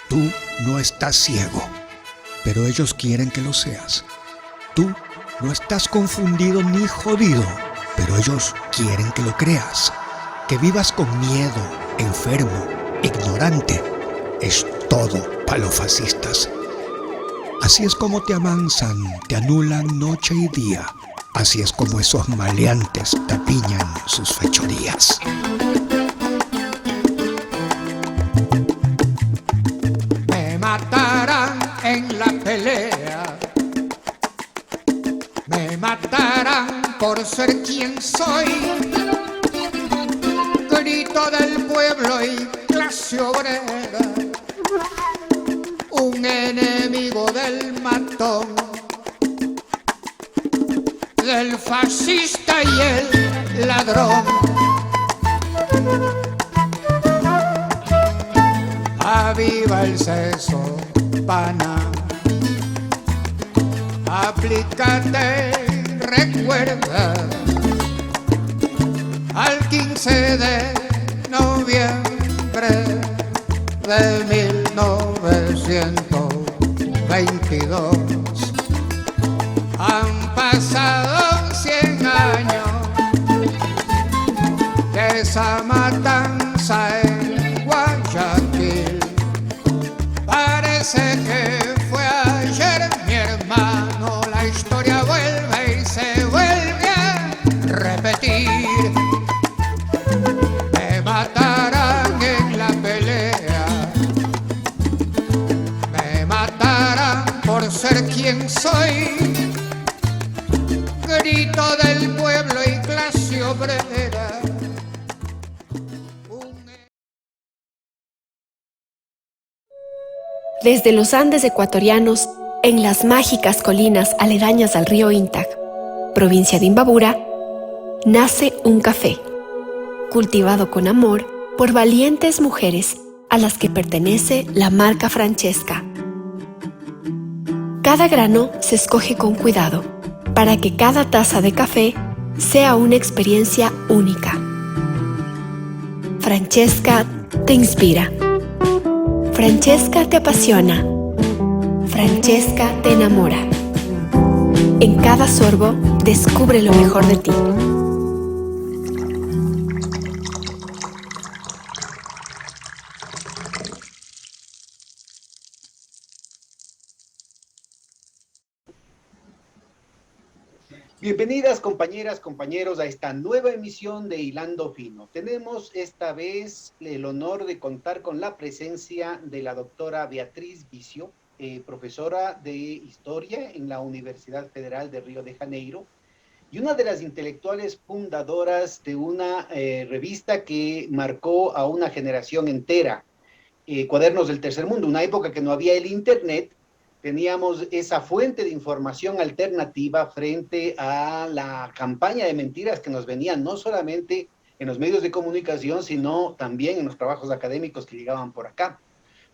Tú no estás ciego, pero ellos quieren que lo seas. Tú no estás confundido ni jodido, pero ellos quieren que lo creas. Que vivas con miedo, enfermo, ignorante, es todo para los fascistas. Así es como te amansan, te anulan noche y día. Así es como esos maleantes tapiñan sus fechorías. Me matarán en la pelea, me matarán por ser quien soy, grito del pueblo y clase obrera, un enemigo del matón, del fascista y el ladrón. Aviva el seso, pana, aplícate, recuerda, al 15 de noviembre de 1922. Han pasado 100 años de esa matanza en Guayaquil. Parece que fue ayer, mi hermano, la historia vuelve y se vuelve a repetir. Me matarán en la pelea, me matarán por ser quien soy, grito del pueblo y clase obrera. Desde los Andes ecuatorianos, en las mágicas colinas aledañas al río Intag, provincia de Imbabura, nace un café, cultivado con amor por valientes mujeres a las que pertenece la marca Francesca. Cada grano se escoge con cuidado para que cada taza de café sea una experiencia única. Francesca te inspira. Francesca te apasiona. Francesca te enamora. En cada sorbo, descubre lo mejor de ti. Bienvenidas compañeras, compañeros a esta nueva emisión de Hilando Fino. Tenemos esta vez el honor de contar con la presencia de la doctora Beatriz Vicio, profesora de Historia en la Universidad Federal de Río de Janeiro y una de las intelectuales fundadoras de una revista que marcó a una generación entera, Cuadernos del Tercer Mundo, una época que no había el Internet. Teníamos esa fuente de información alternativa frente a la campaña de mentiras que nos venían no solamente en los medios de comunicación, sino también en los trabajos académicos que llegaban por acá.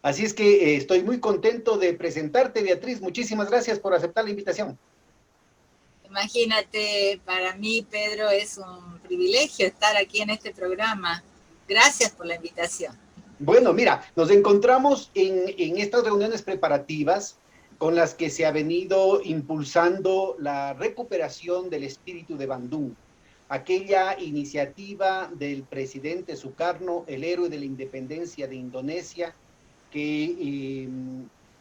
Así es que estoy muy contento de presentarte, Beatriz. Muchísimas gracias por aceptar la invitación. Imagínate, para mí, Pedro, es un privilegio estar aquí en este programa. Gracias por la invitación. Bueno, mira, nos encontramos en estas reuniones preparativas con las que se ha venido impulsando la recuperación del espíritu de Bandung, aquella iniciativa del presidente Sukarno, el héroe de la independencia de Indonesia, que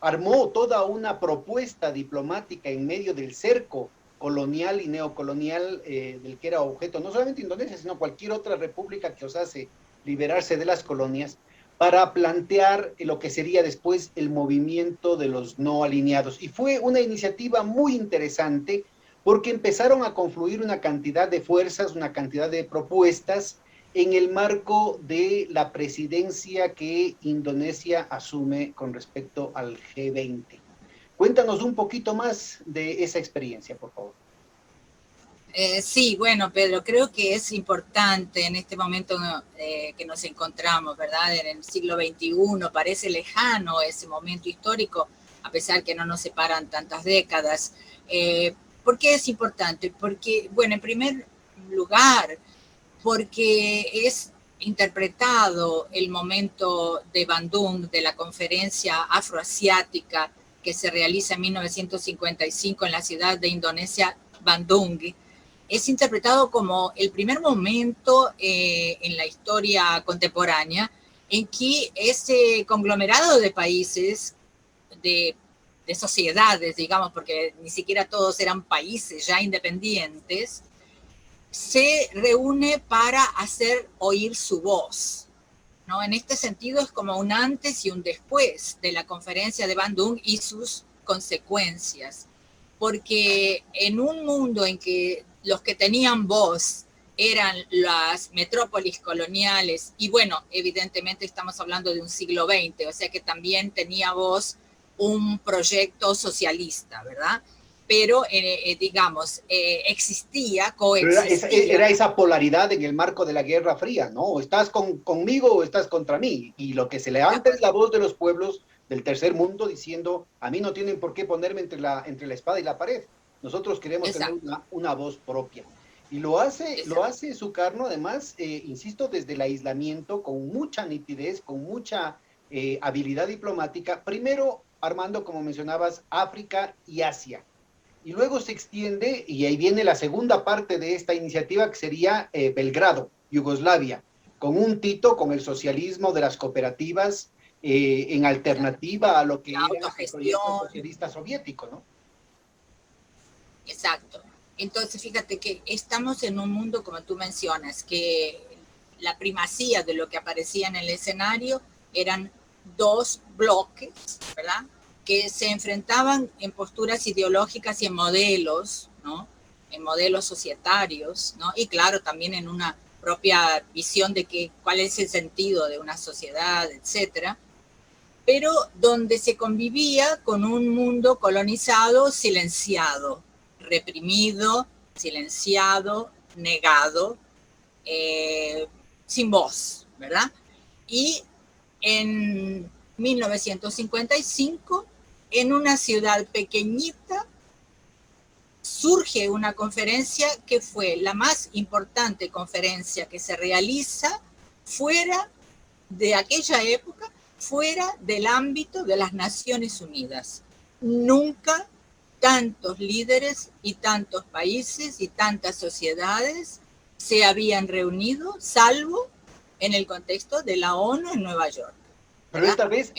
armó toda una propuesta diplomática en medio del cerco colonial y neocolonial del que era objeto no solamente Indonesia, sino cualquier otra república que osase liberarse de las colonias, para plantear lo que sería después el movimiento de los no alineados. Y fue una iniciativa muy interesante porque empezaron a confluir una cantidad de fuerzas, una cantidad de propuestas en el marco de la presidencia que Indonesia asume con respecto al G20. Cuéntanos un poquito más de esa experiencia, por favor. Sí, bueno, Pedro, creo que es importante en este momento que nos encontramos, ¿verdad? En el siglo XXI, parece lejano ese momento histórico, a pesar que no nos separan tantas décadas. ¿Por qué es importante? Porque, bueno, en primer lugar, porque es interpretado el momento de Bandung, de la conferencia afroasiática que se realiza en 1955 en la ciudad de Indonesia, Bandung, es interpretado como el primer momento en la historia contemporánea en que ese conglomerado de países, de sociedades, digamos, porque ni siquiera todos eran países ya independientes, se reúne para hacer oír su voz, ¿no? En este sentido es como un antes y un después de la conferencia de Bandung y sus consecuencias, porque en un mundo en que los que tenían voz eran las metrópolis coloniales, y bueno, evidentemente estamos hablando de un siglo XX, o sea que también tenía voz un proyecto socialista, ¿verdad? Pero, digamos, existía, coexistía. Era esa polaridad en el marco de la Guerra Fría, ¿no? O estás conmigo o estás contra mí. Y lo que se levanta es la voz de los pueblos del tercer mundo diciendo, a mí no tienen por qué ponerme entre la espada y la pared. Nosotros queremos tener una voz propia. Y lo hace Sukarno, además, insisto, desde el aislamiento, con mucha nitidez, con mucha habilidad diplomática. Primero, Armando, como mencionabas, África y Asia. Y luego se extiende, y ahí viene la segunda parte de esta iniciativa, que sería Belgrado, Yugoslavia, con un Tito, con el socialismo de las cooperativas, en alternativa a lo que era el proyecto socialista soviético, ¿no? Exacto. Entonces, fíjate que estamos en un mundo, como tú mencionas, que la primacía de lo que aparecía en el escenario eran dos bloques, ¿verdad?, que se enfrentaban en posturas ideológicas y en modelos, ¿no?, en modelos societarios, ¿no?, y claro, también en una propia visión de cuál es el sentido de una sociedad, etcétera, pero donde se convivía con un mundo colonizado, silenciado, reprimido, silenciado, negado, sin voz, ¿verdad? Y en 1955, en una ciudad pequeñita, surge una conferencia que fue la más importante conferencia que se realiza fuera de aquella época, fuera del ámbito de las Naciones Unidas. Nunca tantos líderes y tantos países y tantas sociedades se habían reunido, salvo en el contexto de la ONU en Nueva York. Pero esta vez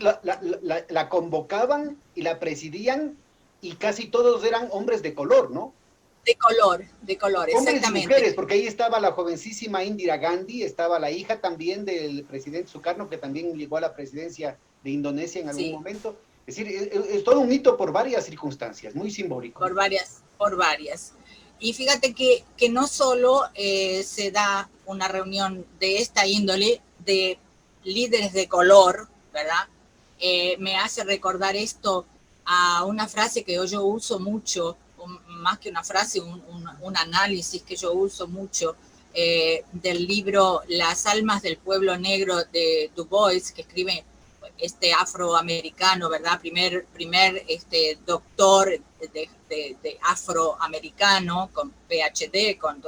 la convocaban y la presidían, y casi todos eran hombres de color, ¿no? De color, Hombres exactamente. y mujeres, porque ahí estaba la jovencísima Indira Gandhi, estaba la hija también del presidente Sukarno, que también llegó a la presidencia de Indonesia en algún momento. Es decir, es todo un hito por varias circunstancias, muy simbólico. Por varias. Y fíjate que no solo se da una reunión de esta índole de líderes de color, ¿verdad? Me hace recordar esto a una frase que yo uso mucho, más que una frase, un análisis que yo uso mucho del libro Las almas del pueblo negro de Du Bois, que escribe este afroamericano, ¿verdad? Primer doctor de afroamericano con PhD, con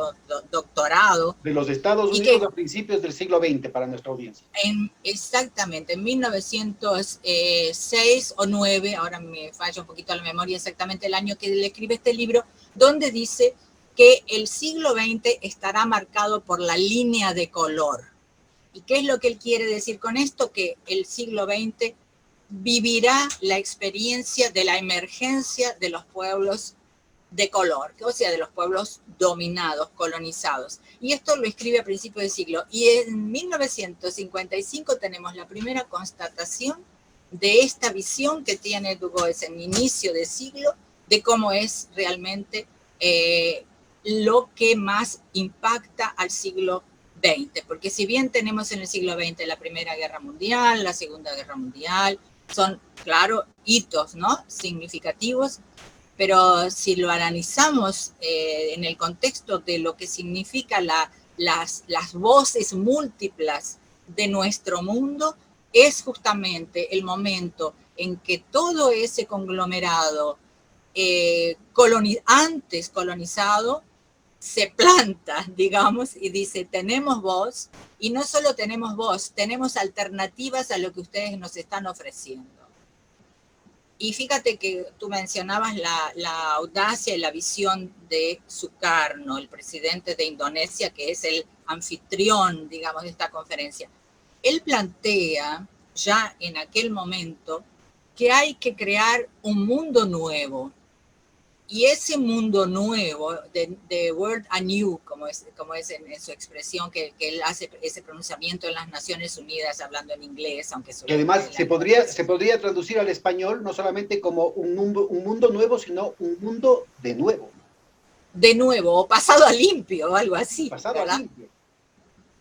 doctorado. De los Estados Unidos a principios del siglo XX, para nuestra audiencia. Exactamente, en 1906 o 9, ahora me falla un poquito la memoria exactamente el año que él escribe este libro, donde dice que el siglo XX estará marcado por la línea de color. ¿Y qué es lo que él quiere decir con esto? Que el siglo XX vivirá la experiencia de la emergencia de los pueblos de color, o sea, de los pueblos dominados, colonizados. Y esto lo escribe a principios de siglo. Y en 1955 tenemos la primera constatación de esta visión que tiene Du Bois en inicio de siglo, de cómo es realmente lo que más impacta al siglo XX, porque si bien tenemos en el siglo XX la Primera Guerra Mundial, la Segunda Guerra Mundial, son, claro, hitos, ¿no?, significativos, pero si lo analizamos en el contexto de lo que significa las voces múltiples de nuestro mundo, es justamente el momento en que todo ese conglomerado antes colonizado se planta, digamos, y dice, tenemos voz, y no solo tenemos voz, tenemos alternativas a lo que ustedes nos están ofreciendo. Y fíjate que tú mencionabas la audacia y la visión de Sukarno, el presidente de Indonesia, que es el anfitrión, digamos, de esta conferencia. Él plantea ya en aquel momento que hay que crear un mundo nuevo. Y ese mundo nuevo, the world anew, como es en su expresión, que él hace ese pronunciamiento en las Naciones Unidas, hablando en inglés, aunque que además se podría traducir al español no solamente como un mundo nuevo, sino un mundo de nuevo. De nuevo, o pasado a limpio, o algo así. Pasado ¿verdad? a limpio.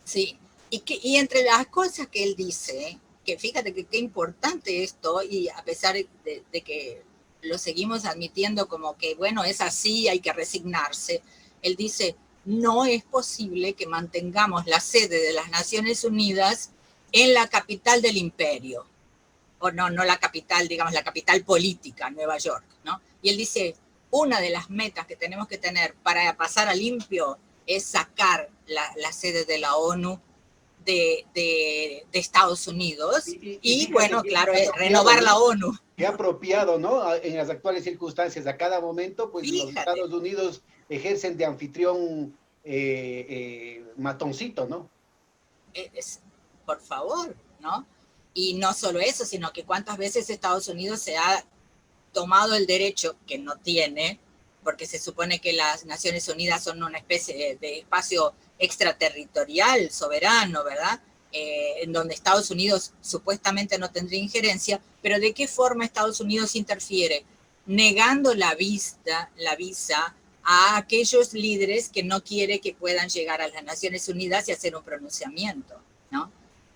Sí, y entre las cosas que él dice, que fíjate que qué importante esto, y a pesar de que lo seguimos admitiendo como que, bueno, es así, hay que resignarse. Él dice, no es posible que mantengamos la sede de las Naciones Unidas en la capital del imperio. O no la capital, digamos, la capital política, Nueva York, ¿no? Y él dice, una de las metas que tenemos que tener para pasar a limpio es sacar la sede de la ONU de Estados Unidos y bueno, claro, renovar la ONU. Qué apropiado, ¿no? En las actuales circunstancias, a cada momento, pues Fíjate. Los Estados Unidos ejercen de anfitrión matoncito, ¿no? Por favor, ¿no? Y no solo eso, sino que cuántas veces Estados Unidos se ha tomado el derecho, que no tiene, porque se supone que las Naciones Unidas son una especie de espacio extraterritorial, soberano, ¿verdad? En donde Estados Unidos supuestamente no tendría injerencia, pero ¿de qué forma Estados Unidos interfiere? Negando la visa a aquellos líderes que no quiere que puedan llegar a las Naciones Unidas y hacer un pronunciamiento, ¿no?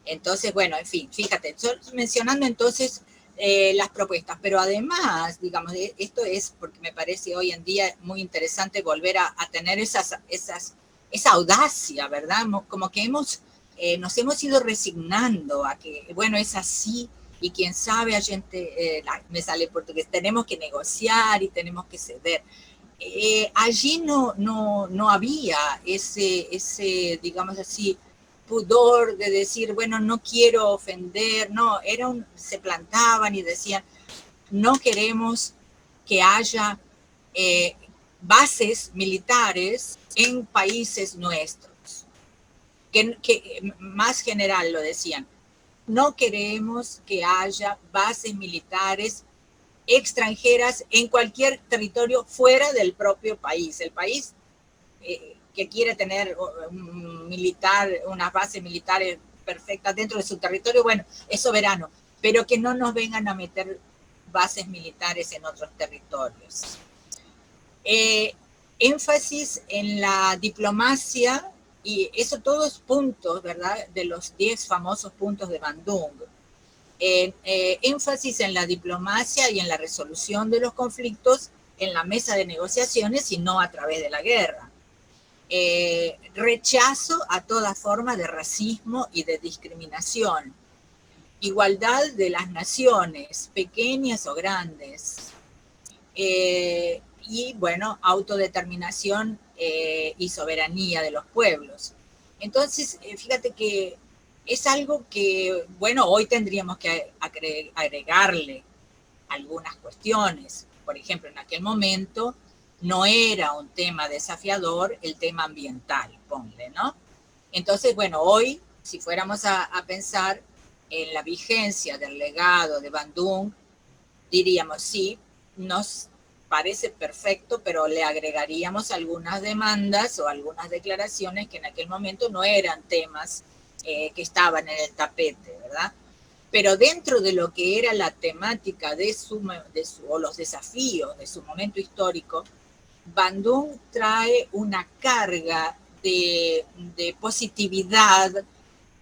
Entonces, bueno, en fin, fíjate, mencionando entonces las propuestas, pero además, digamos, esto es porque me parece hoy en día muy interesante volver a tener esa audacia, ¿verdad? Como que nos hemos ido resignando a que, bueno, es así, y quién sabe, a gente, me sale portugués, tenemos que negociar y tenemos que ceder. Allí no había ese, digamos así, pudor de decir, bueno, no quiero ofender, no, se plantaban y decían, no queremos que haya bases militares en países nuestros. Que más general lo decían, no queremos que haya bases militares extranjeras en cualquier territorio fuera del propio país. El país que quiere tener unas bases militares perfectas dentro de su territorio, bueno, es soberano, pero que no nos vengan a meter bases militares en otros territorios. Énfasis en la diplomacia, y eso todos puntos, ¿verdad?, de los 10 famosos puntos de Bandung. Énfasis en la diplomacia y en la resolución de los conflictos en la mesa de negociaciones y no a través de la guerra. Rechazo a toda forma de racismo y de discriminación. Igualdad de las naciones, pequeñas o grandes. Y, bueno, autodeterminación y soberanía de los pueblos. Entonces, fíjate que es algo que, bueno, hoy tendríamos que agregarle algunas cuestiones. Por ejemplo, en aquel momento no era un tema desafiador el tema ambiental, ponle, ¿no? Entonces, bueno, hoy, si fuéramos a pensar en la vigencia del legado de Bandung, diríamos, sí, nos parece perfecto, pero le agregaríamos algunas demandas o algunas declaraciones que en aquel momento no eran temas que estaban en el tapete, ¿verdad? Pero dentro de lo que era la temática o los desafíos de su momento histórico, Bandung trae una carga de positividad,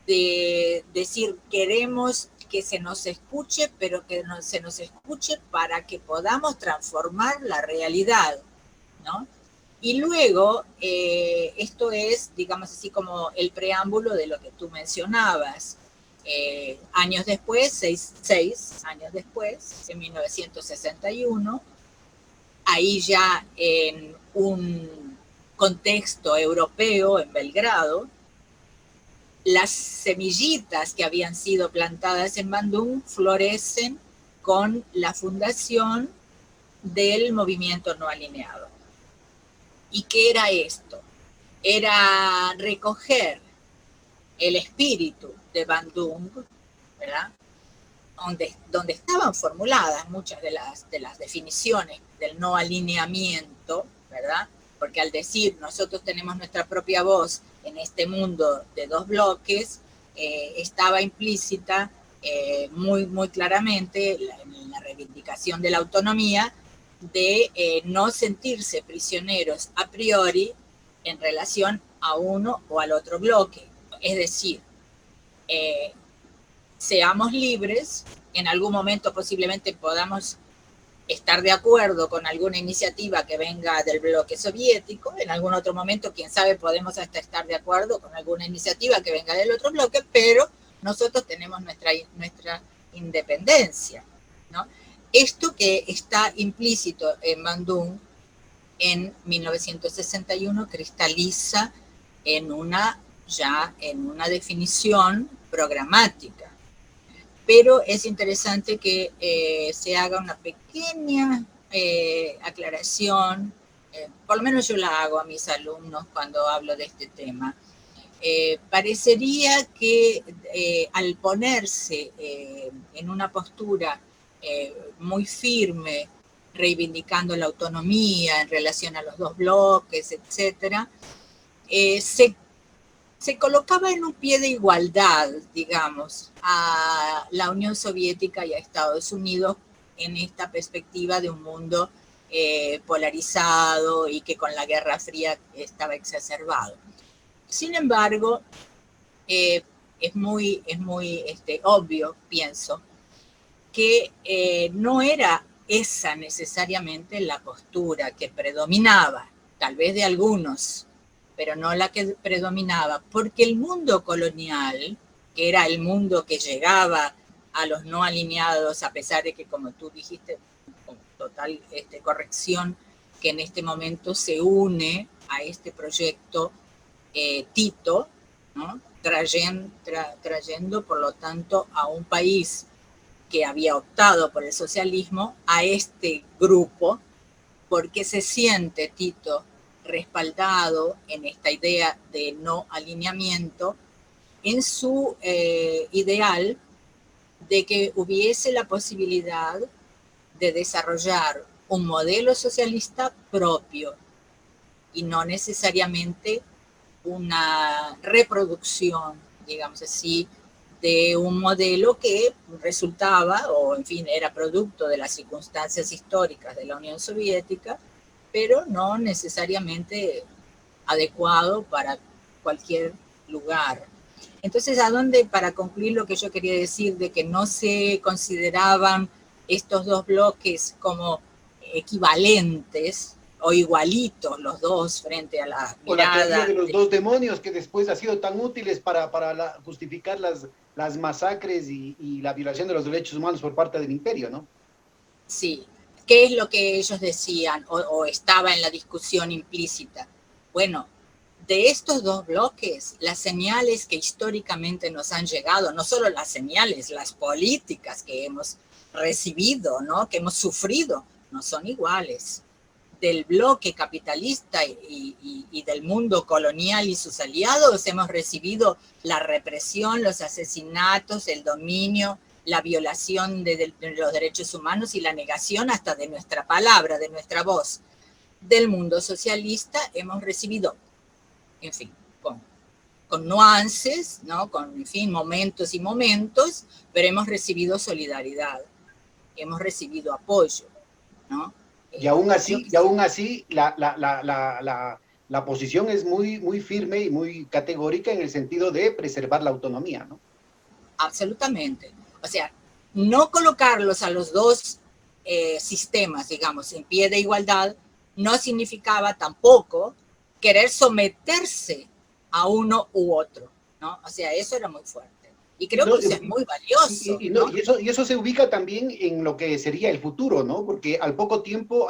de decir, queremos que se nos escuche, pero que se nos escuche para que podamos transformar la realidad, ¿no? Y luego, esto es, digamos así, como el preámbulo de lo que tú mencionabas. Años después, 6 años después, en 1961, ahí ya en un contexto europeo en Belgrado, las semillitas que habían sido plantadas en Bandung florecen con la fundación del movimiento no alineado. ¿Y qué era esto? Era recoger el espíritu de Bandung, ¿verdad? Donde estaban formuladas muchas de las definiciones del no alineamiento, ¿verdad? Porque al decir nosotros tenemos nuestra propia voz en este mundo de dos bloques, estaba implícita muy, muy claramente en la reivindicación de la autonomía, de no sentirse prisioneros a priori en relación a uno o al otro bloque. Es decir, seamos libres, en algún momento posiblemente podamos estar de acuerdo con alguna iniciativa que venga del bloque soviético, en algún otro momento, quién sabe, podemos hasta estar de acuerdo con alguna iniciativa que venga del otro bloque, pero nosotros tenemos nuestra independencia, ¿no? Esto que está implícito en Bandung en 1961 cristaliza en una definición programática. Pero es interesante que se haga una pequeña aclaración, por lo menos yo la hago a mis alumnos cuando hablo de este tema. Parecería que al ponerse en una postura muy firme, reivindicando la autonomía en relación a los dos bloques, etc., se colocaba en un pie de igualdad, digamos, a la Unión Soviética y a Estados Unidos en esta perspectiva de un mundo polarizado y que con la Guerra Fría estaba exacerbado. Sin embargo, es muy obvio, pienso, que no era esa necesariamente la postura que predominaba, tal vez de algunos, pero no la que predominaba, porque el mundo colonial, que era el mundo que llegaba a los no alineados, a pesar de que, como tú dijiste, con total corrección, que en este momento se une a este proyecto Tito, ¿no? Trayendo, por lo tanto, a un país que había optado por el socialismo, a este grupo, porque se siente Tito respaldado en esta idea de no alineamiento, en su ideal de que hubiese la posibilidad de desarrollar un modelo socialista propio y no necesariamente una reproducción, digamos así, de un modelo que resultaba, o en fin, era producto de las circunstancias históricas de la Unión Soviética, pero no necesariamente adecuado para cualquier lugar. Entonces, para concluir lo que yo quería decir de que no se consideraban estos dos bloques como equivalentes o igualitos los dos frente a la mirada... O la teoría de los dos demonios que después ha sido tan útiles para justificar las masacres y la violación de los derechos humanos por parte del imperio, ¿no? Sí. ¿Qué es lo que ellos decían o estaba en la discusión implícita? Bueno, de estos dos bloques, las señales que históricamente nos han llegado, no solo las señales, las políticas que hemos recibido, ¿no? Que hemos sufrido, no son iguales. Del bloque capitalista y del mundo colonial y sus aliados hemos recibido la represión, los asesinatos, el dominio, la violación de los derechos humanos y la negación hasta de nuestra palabra, de nuestra voz. Del mundo socialista hemos recibido, en fin, con nuances, ¿no? Con, en fin, momentos y momentos, pero hemos recibido solidaridad, hemos recibido apoyo, ¿no? Y aún así la posición es muy, muy firme y muy categórica en el sentido de preservar la autonomía, ¿no? Absolutamente. O sea, no colocarlos a los dos sistemas, digamos, en pie de igualdad, no significaba tampoco querer someterse a uno u otro, ¿no? O sea, eso era muy fuerte. Y creo que eso es muy valioso. Y eso se ubica también en lo que sería el futuro, ¿no? Porque al poco tiempo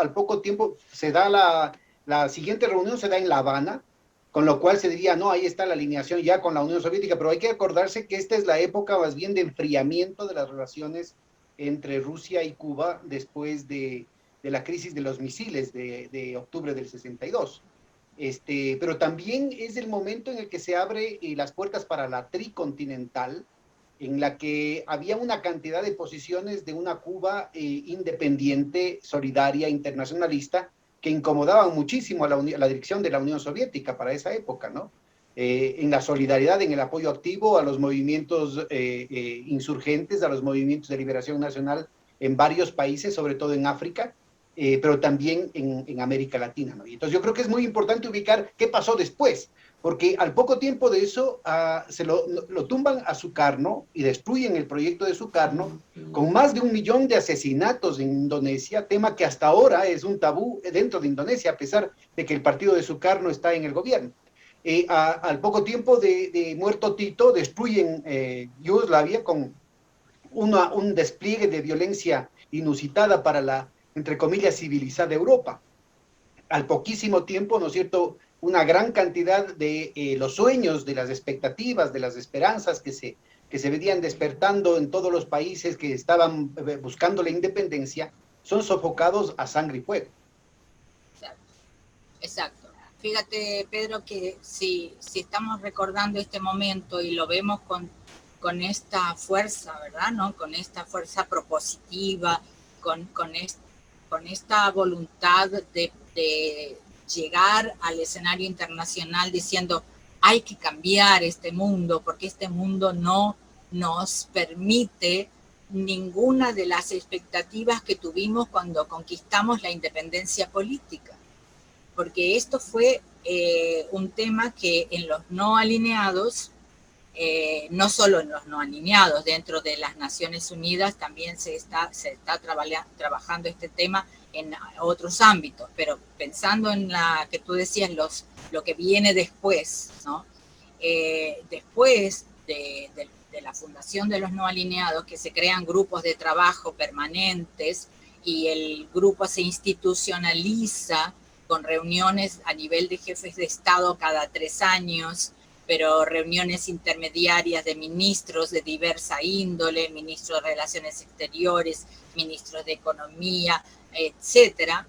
se da La siguiente reunión se da en La Habana, con lo cual se diría, no, ahí está la alineación ya con la Unión Soviética, pero hay que acordarse que esta es la época más bien de enfriamiento de las relaciones entre Rusia y Cuba después de la crisis de los misiles de octubre del 62. Pero también es el momento en el que se abre las puertas para la tricontinental, en la que había una cantidad de posiciones de una Cuba independiente, solidaria, internacionalista, que incomodaban muchísimo a la dirección de la Unión Soviética para esa época, ¿no? En la solidaridad, en el apoyo activo a los movimientos insurgentes, a los movimientos de liberación nacional en varios países, sobre todo en África, pero también en América Latina, ¿no? Y entonces yo creo que es muy importante ubicar qué pasó después, porque al poco tiempo de eso lo tumban a Sukarno y destruyen el proyecto de Sukarno con más de 1 millón de asesinatos en Indonesia, tema que hasta ahora es un tabú dentro de Indonesia, a pesar de que el partido de Sukarno está en el gobierno. Al poco tiempo de muerto Tito, destruyen Yugoslavia con un despliegue de violencia inusitada para la, entre comillas, civilizada Europa. Al poquísimo tiempo, ¿no es cierto?, una gran cantidad de los sueños, de las expectativas, de las esperanzas que se venían despertando en todos los países que estaban buscando la independencia, son sofocados a sangre y fuego. Exacto, exacto. Fíjate, Pedro, que si estamos recordando este momento y lo vemos con esta fuerza, ¿verdad?, ¿no? Con esta fuerza propositiva, con esta voluntad de llegar al escenario internacional diciendo hay que cambiar este mundo porque este mundo no nos permite ninguna de las expectativas que tuvimos cuando conquistamos la independencia política, porque esto fue un tema que en los no alineados, no solo en los no alineados, dentro de las Naciones Unidas también se está trabajando este tema en otros ámbitos, pero pensando en la que tú decías, lo que viene después, ¿no? Después de la fundación de los no alineados, que se crean grupos de trabajo permanentes y el grupo se institucionaliza con reuniones a nivel de jefes de Estado cada 3 años, pero reuniones intermediarias de ministros de diversa índole, ministros de Relaciones Exteriores, ministros de Economía, etcétera,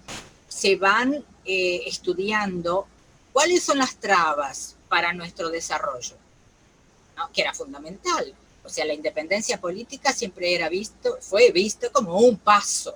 se van estudiando cuáles son las trabas para nuestro desarrollo, ¿no? Que era fundamental. O sea, la independencia política siempre fue visto como un paso.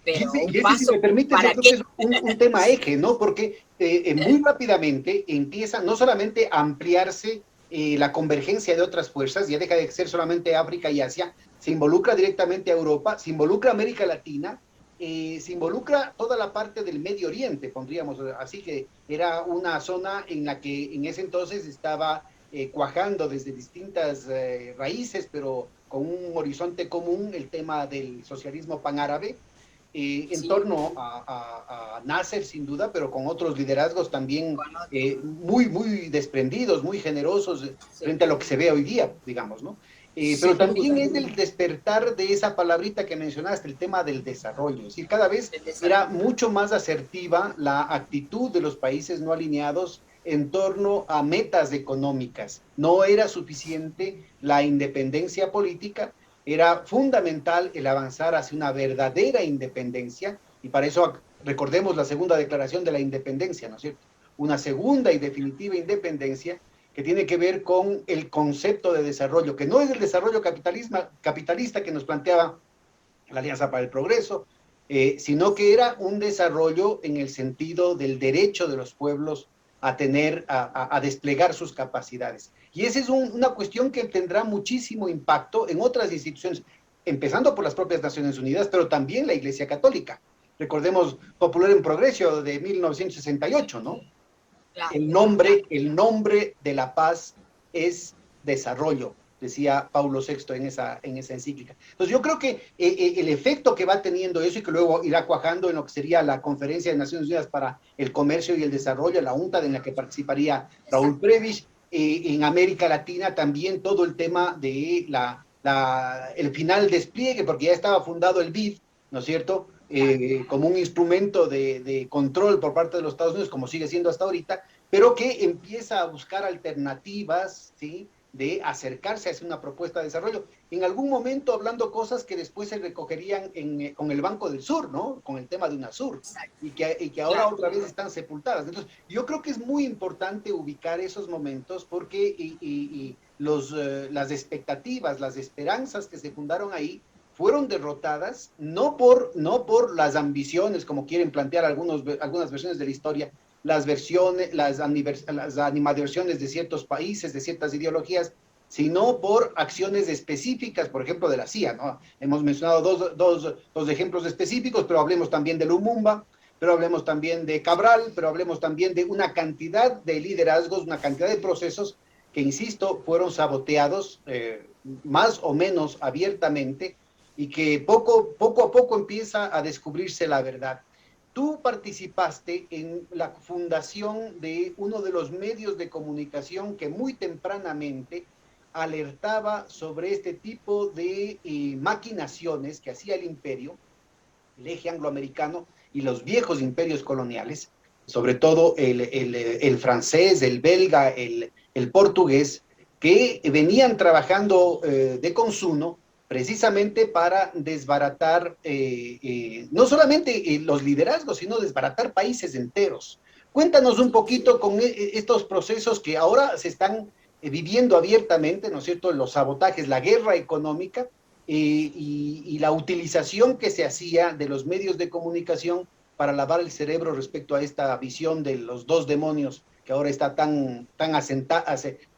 Pero un paso, si me permite, yo creo que es un tema eje, ¿no? Porque muy rápidamente empieza no solamente a ampliarse la convergencia de otras fuerzas, ya deja de ser solamente África y Asia, se involucra directamente a Europa, se involucra a América Latina, se involucra toda la parte del Medio Oriente, pondríamos, así que era una zona en la que en ese entonces estaba cuajando desde distintas raíces, pero con un horizonte común, el tema del socialismo panárabe, en torno a Nasser, sin duda, pero con otros liderazgos también muy desprendidos, muy generosos frente a lo que se ve hoy día, digamos, ¿no? Pero también es el despertar de esa palabrita que mencionaste, el tema del desarrollo. Es decir, cada vez era mucho más asertiva la actitud de los países no alineados en torno a metas económicas. No era suficiente la independencia política, era fundamental el avanzar hacia una verdadera independencia, y para eso recordemos la segunda declaración de la independencia, ¿no es cierto? Una segunda y definitiva independencia que tiene que ver con el concepto de desarrollo, que no es el desarrollo capitalista que nos planteaba la Alianza para el Progreso, sino que era un desarrollo en el sentido del derecho de los pueblos a tener, a desplegar sus capacidades. Y esa es una cuestión que tendrá muchísimo impacto en otras instituciones, empezando por las propias Naciones Unidas, pero también la Iglesia Católica. Recordemos Popular en Progreso de 1968, ¿no? El nombre de la paz es desarrollo, decía Paulo VI en esa encíclica. Entonces yo creo que el efecto que va teniendo eso y que luego irá cuajando en lo que sería la Conferencia de Naciones Unidas para el Comercio y el Desarrollo, la UNCTAD, en la que participaría Raúl Prebisch, en América Latina también todo el tema de el final despliegue, porque ya estaba fundado el BID, ¿no es cierto?, como un instrumento de control por parte de los Estados Unidos, como sigue siendo hasta ahorita, pero que empieza a buscar alternativas, ¿sí?, de acercarse hacia una propuesta de desarrollo. En algún momento hablando cosas que después se recogerían con el Banco del Sur, ¿no? Con el tema de UNASUR, y que ahora otra vez están sepultadas. Entonces, yo creo que es muy importante ubicar esos momentos porque las expectativas, las esperanzas que se fundaron ahí fueron derrotadas no por las ambiciones, como quieren plantear algunas versiones de la historia, las animadversiones de ciertos países, de ciertas ideologías, sino por acciones específicas, por ejemplo, de la CIA, ¿no? Hemos mencionado dos ejemplos específicos, pero hablemos también de Lumumba, pero hablemos también de Cabral, pero hablemos también de una cantidad de liderazgos, una cantidad de procesos que, insisto, fueron saboteados más o menos abiertamente y que poco a poco empieza a descubrirse la verdad. Tú participaste en la fundación de uno de los medios de comunicación que muy tempranamente alertaba sobre este tipo de maquinaciones que hacía el imperio, el eje angloamericano y los viejos imperios coloniales, sobre todo el francés, el belga, el portugués, que venían trabajando de consumo precisamente para desbaratar no solamente los liderazgos, sino desbaratar países enteros. Cuéntanos un poquito con estos procesos que ahora se están viviendo abiertamente, ¿no es cierto?, los sabotajes, la guerra económica y la utilización que se hacía de los medios de comunicación para lavar el cerebro respecto a esta visión de los dos demonios que ahora está tan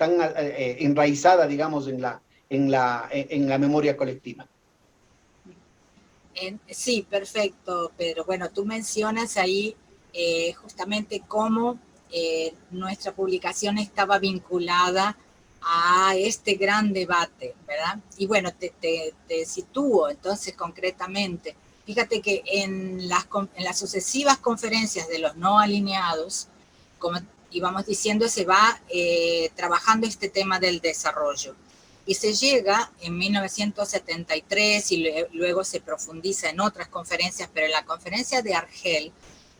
enraizada, digamos, en la memoria colectiva. Sí, perfecto, Pedro. Bueno, tú mencionas ahí justamente cómo nuestra publicación estaba vinculada a este gran debate, ¿verdad? Y bueno, te sitúo entonces concretamente. Fíjate que en las sucesivas conferencias de los no alineados, como íbamos diciendo, se va trabajando este tema del desarrollo. Y se llega en 1973 y luego se profundiza en otras conferencias, pero en la conferencia de Argel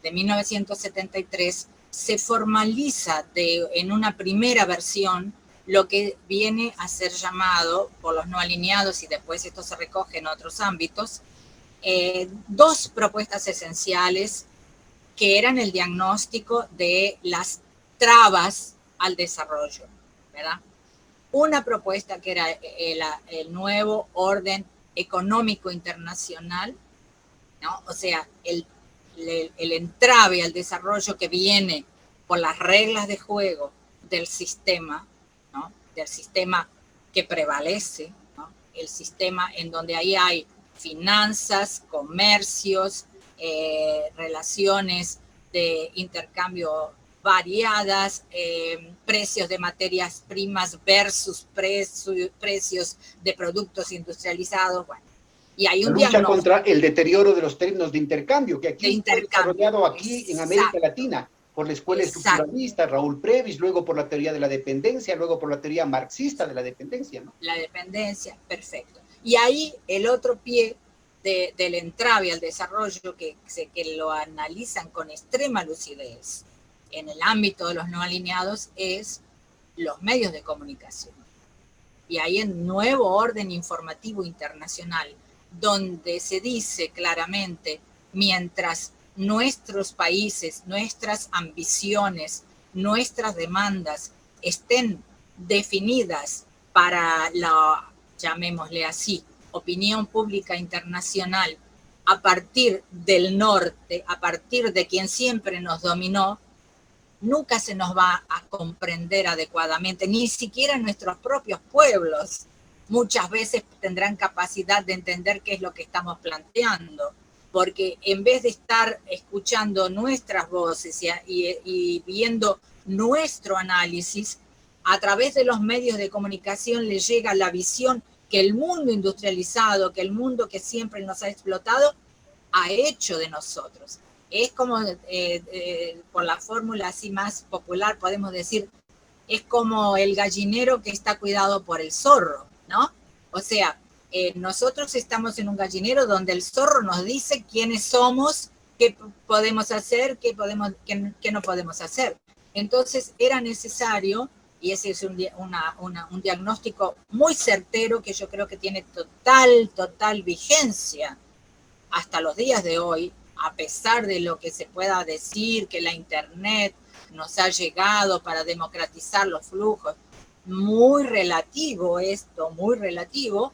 de 1973 se formaliza en una primera versión lo que viene a ser llamado por los no alineados, y después esto se recoge en otros ámbitos, dos propuestas esenciales que eran el diagnóstico de las trabas al desarrollo, ¿verdad? Una propuesta que era el nuevo orden económico internacional, ¿no? O sea, el entrave al desarrollo que viene por las reglas de juego del sistema, ¿no? Del sistema que prevalece, ¿no? El sistema en donde ahí hay finanzas, comercios, relaciones de intercambio variadas, precios de materias primas versus precios de productos industrializados. Bueno, y hay un lucha contra el deterioro de los términos de intercambio, que aquí fue desarrollado aquí en América Latina por la escuela estructuralista, Raúl Previs, luego por la teoría de la dependencia, luego por la teoría marxista de la dependencia, ¿no? La dependencia, perfecto. Y ahí el otro pie del entrave al desarrollo que lo analizan con extrema lucidez en el ámbito de los no alineados es los medios de comunicación. Y hay un nuevo orden informativo internacional donde se dice claramente, mientras nuestros países, nuestras ambiciones, nuestras demandas estén definidas para la, llamémosle así, opinión pública internacional, a partir del norte, a partir de quien siempre nos dominó, nunca se nos va a comprender adecuadamente, ni siquiera nuestros propios pueblos muchas veces tendrán capacidad de entender qué es lo que estamos planteando, porque en vez de estar escuchando nuestras voces y viendo nuestro análisis, a través de los medios de comunicación les llega la visión que el mundo industrializado, que el mundo que siempre nos ha explotado, ha hecho de nosotros. Es como, por la fórmula así más popular, podemos decir, es como el gallinero que está cuidado por el zorro, ¿no? O sea, nosotros estamos en un gallinero donde el zorro nos dice quiénes somos, qué podemos hacer, qué no podemos hacer. Entonces era necesario, y ese es un diagnóstico muy certero que yo creo que tiene total vigencia hasta los días de hoy, a pesar de lo que se pueda decir, que la Internet nos ha llegado para democratizar los flujos, muy relativo esto, muy relativo,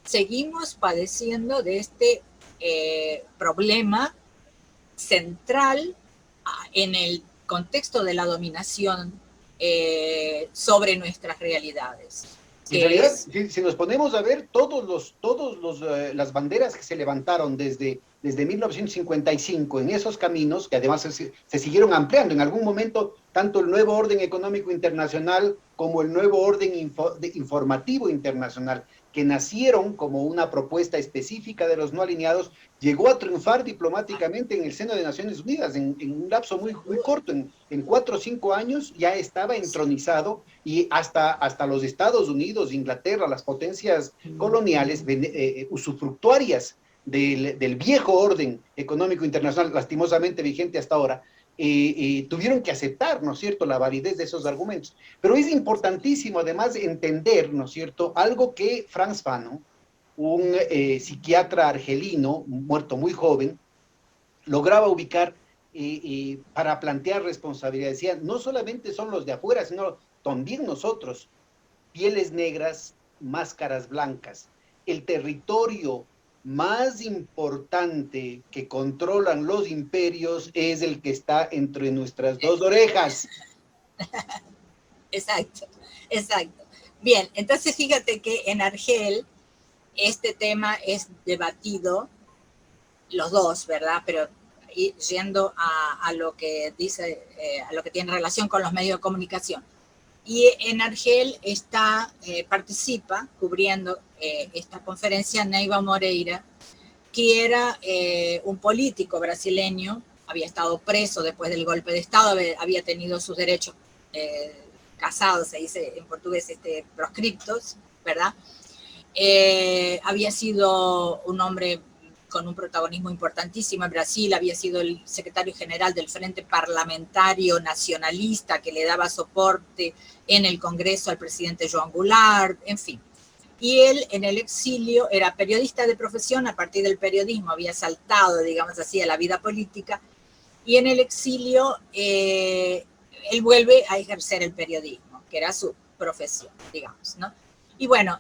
seguimos padeciendo de este problema central en el contexto de la dominación sobre nuestras realidades. En realidad, si nos ponemos a ver las banderas que se levantaron desde 1955 en esos caminos, que además se siguieron ampliando en algún momento, tanto el nuevo orden económico internacional como el nuevo orden informativo internacional, que nacieron como una propuesta específica de los no alineados, llegó a triunfar diplomáticamente en el seno de Naciones Unidas en un lapso muy corto, en 4 o 5 años ya estaba entronizado, y hasta los Estados Unidos, Inglaterra, las potencias coloniales usufructuarias del viejo orden económico internacional, lastimosamente vigente hasta ahora, tuvieron que aceptar, ¿no es cierto?, la validez de esos argumentos. Pero es importantísimo además entender, ¿no es cierto?, algo que Frantz Fanon, un psiquiatra argelino, muerto muy joven, lograba ubicar para plantear responsabilidad. Decía, no solamente son los de afuera, sino también nosotros, pieles negras, máscaras blancas. El territorio más importante que controlan los imperios es el que está entre nuestras dos orejas. Exacto. Bien, entonces fíjate que en Argel este tema es debatido, los dos, ¿verdad? Pero yendo a lo que dice, a lo que tiene relación con los medios de comunicación. Y en Argel participa, cubriendo esta conferencia, Neiva Moreira, que era un político brasileño, había estado preso después del golpe de Estado, había tenido sus derechos casados, se dice en portugués, proscriptos, ¿verdad? Había sido un hombre con un protagonismo importantísimo en Brasil, había sido el secretario general del Frente Parlamentario Nacionalista que le daba soporte en el Congreso al presidente João Goulart, en fin. Y él en el exilio era periodista de profesión, a partir del periodismo había saltado, digamos así, a la vida política, y en el exilio él vuelve a ejercer el periodismo, que era su profesión, digamos, ¿no? Y bueno,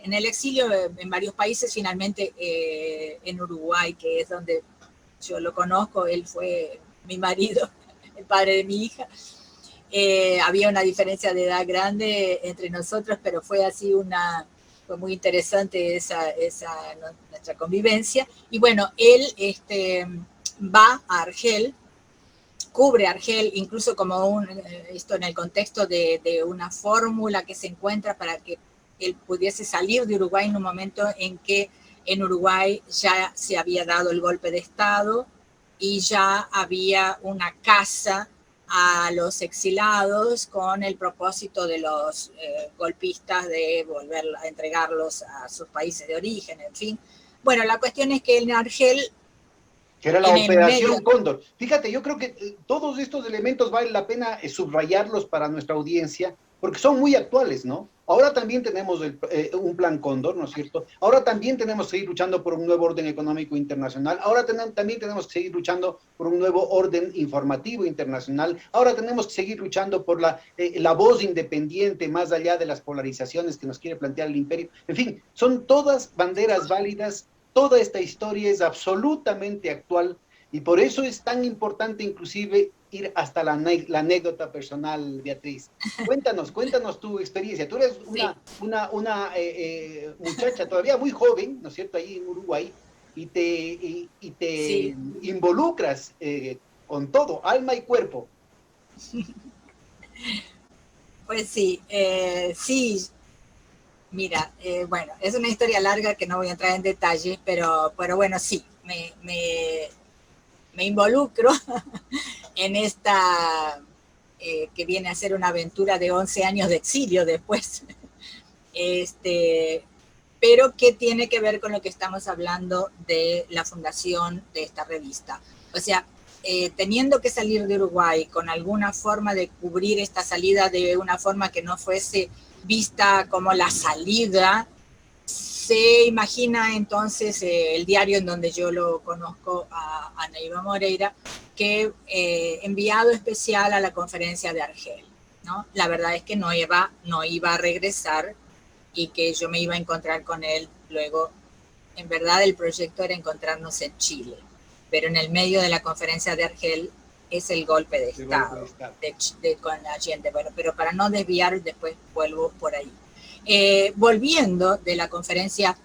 en el exilio en varios países, finalmente en Uruguay, que es donde yo lo conozco, él fue mi marido, el padre de mi hija. Había una diferencia de edad grande entre nosotros, pero fue así fue muy interesante nuestra convivencia. Y bueno, él va a Argel, cubre Argel, incluso como esto en el contexto de una fórmula que se encuentra para que él pudiese salir de Uruguay en un momento en que en Uruguay ya se había dado el golpe de Estado y ya había una casa a los exilados con el propósito de los golpistas de volver a entregarlos a sus países de origen, en fin. Bueno, la cuestión es que en Argel, que era la Operación Cóndor. Fíjate, yo creo que todos estos elementos vale la pena subrayarlos para nuestra audiencia, porque son muy actuales, ¿no? Ahora también tenemos un plan Cóndor, ¿no es cierto? Ahora también tenemos que seguir luchando por un nuevo orden económico internacional. Ahora también tenemos que seguir luchando por un nuevo orden informativo internacional. Ahora tenemos que seguir luchando por la voz independiente más allá de las polarizaciones que nos quiere plantear el imperio. En fin, son todas banderas válidas. Toda esta historia es absolutamente actual y por eso es tan importante inclusive ir hasta la anécdota personal, Beatriz. Cuéntanos tu experiencia. Tú eres una muchacha todavía muy joven, ¿no es cierto?, ahí en Uruguay, y te involucras con todo, alma y cuerpo. Pues sí. Mira, bueno, es una historia larga que no voy a entrar en detalles, pero bueno, sí, me involucro en esta que viene a ser una aventura de 11 años de exilio después. pero que tiene que ver con lo que estamos hablando de la fundación de esta revista. O sea, teniendo que salir de Uruguay con alguna forma de cubrir esta salida de una forma que no fuese vista como la salida, se imagina entonces el diario en donde yo lo conozco a Neiva Moreira, que enviado especial a la conferencia de Argel, ¿no? La verdad es que no iba a regresar y que yo me iba a encontrar con él luego. En verdad el proyecto era encontrarnos en Chile, pero en el medio de la conferencia de Argel es el golpe de Estado, con Allende. Bueno, pero para no desviar, después vuelvo por ahí. Volviendo de la conferencia,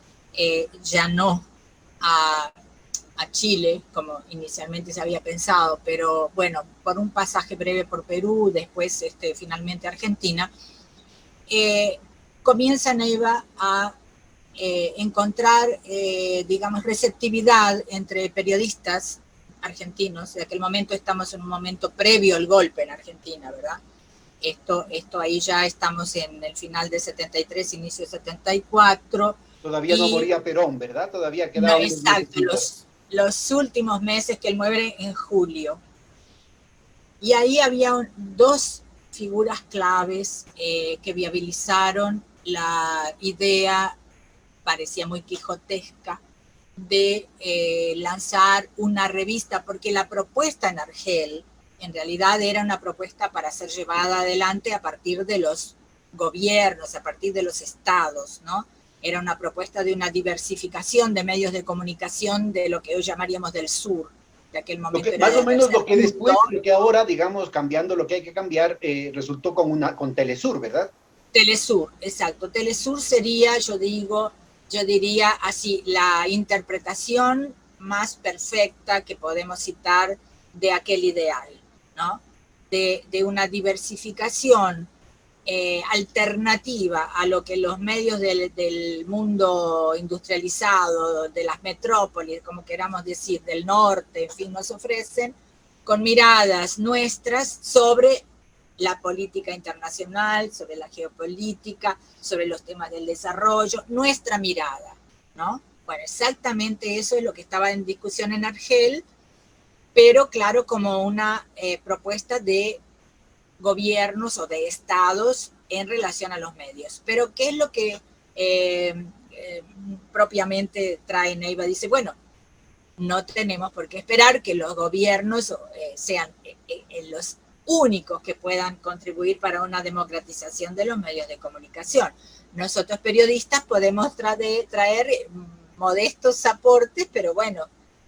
ya no a Chile, como inicialmente se había pensado, pero bueno, por un pasaje breve por Perú, después finalmente Argentina, comienza Neiva a encontrar, digamos, receptividad entre periodistas argentinos. En aquel momento estamos en un momento previo al golpe en Argentina, ¿verdad? Esto ahí ya estamos en el final de 73, inicio de 74. Todavía no moría Perón, ¿verdad? Todavía quedaba... No, exacto, los últimos meses que él muere en julio. Y ahí había dos figuras claves que viabilizaron la idea, parecía muy quijotesca, de lanzar una revista, porque la propuesta en Argel en realidad era una propuesta para ser llevada adelante a partir de los gobiernos, a partir de los estados, ¿no? Era una propuesta de una diversificación de medios de comunicación de lo que hoy llamaríamos del sur, de aquel momento. Más o menos lo que después, lo que ahora, digamos, cambiando lo que hay que cambiar, resultó con Telesur, ¿verdad? Telesur, exacto. Telesur sería, yo diría así, la interpretación más perfecta que podemos citar de aquel ideal, ¿no? De una diversificación alternativa a lo que los medios del mundo industrializado, de las metrópolis, como queramos decir, del norte, en fin, nos ofrecen, con miradas nuestras sobre la política internacional, sobre la geopolítica, sobre los temas del desarrollo, nuestra mirada, ¿no? Bueno, exactamente eso es lo que estaba en discusión en Argel, pero claro, como una propuesta de gobiernos o de estados en relación a los medios. Pero ¿qué es lo que propiamente trae Neiva? Dice, bueno, no tenemos por qué esperar que los gobiernos sean los únicos que puedan contribuir para una democratización de los medios de comunicación. Nosotros periodistas podemos traer modestos aportes, pero bueno,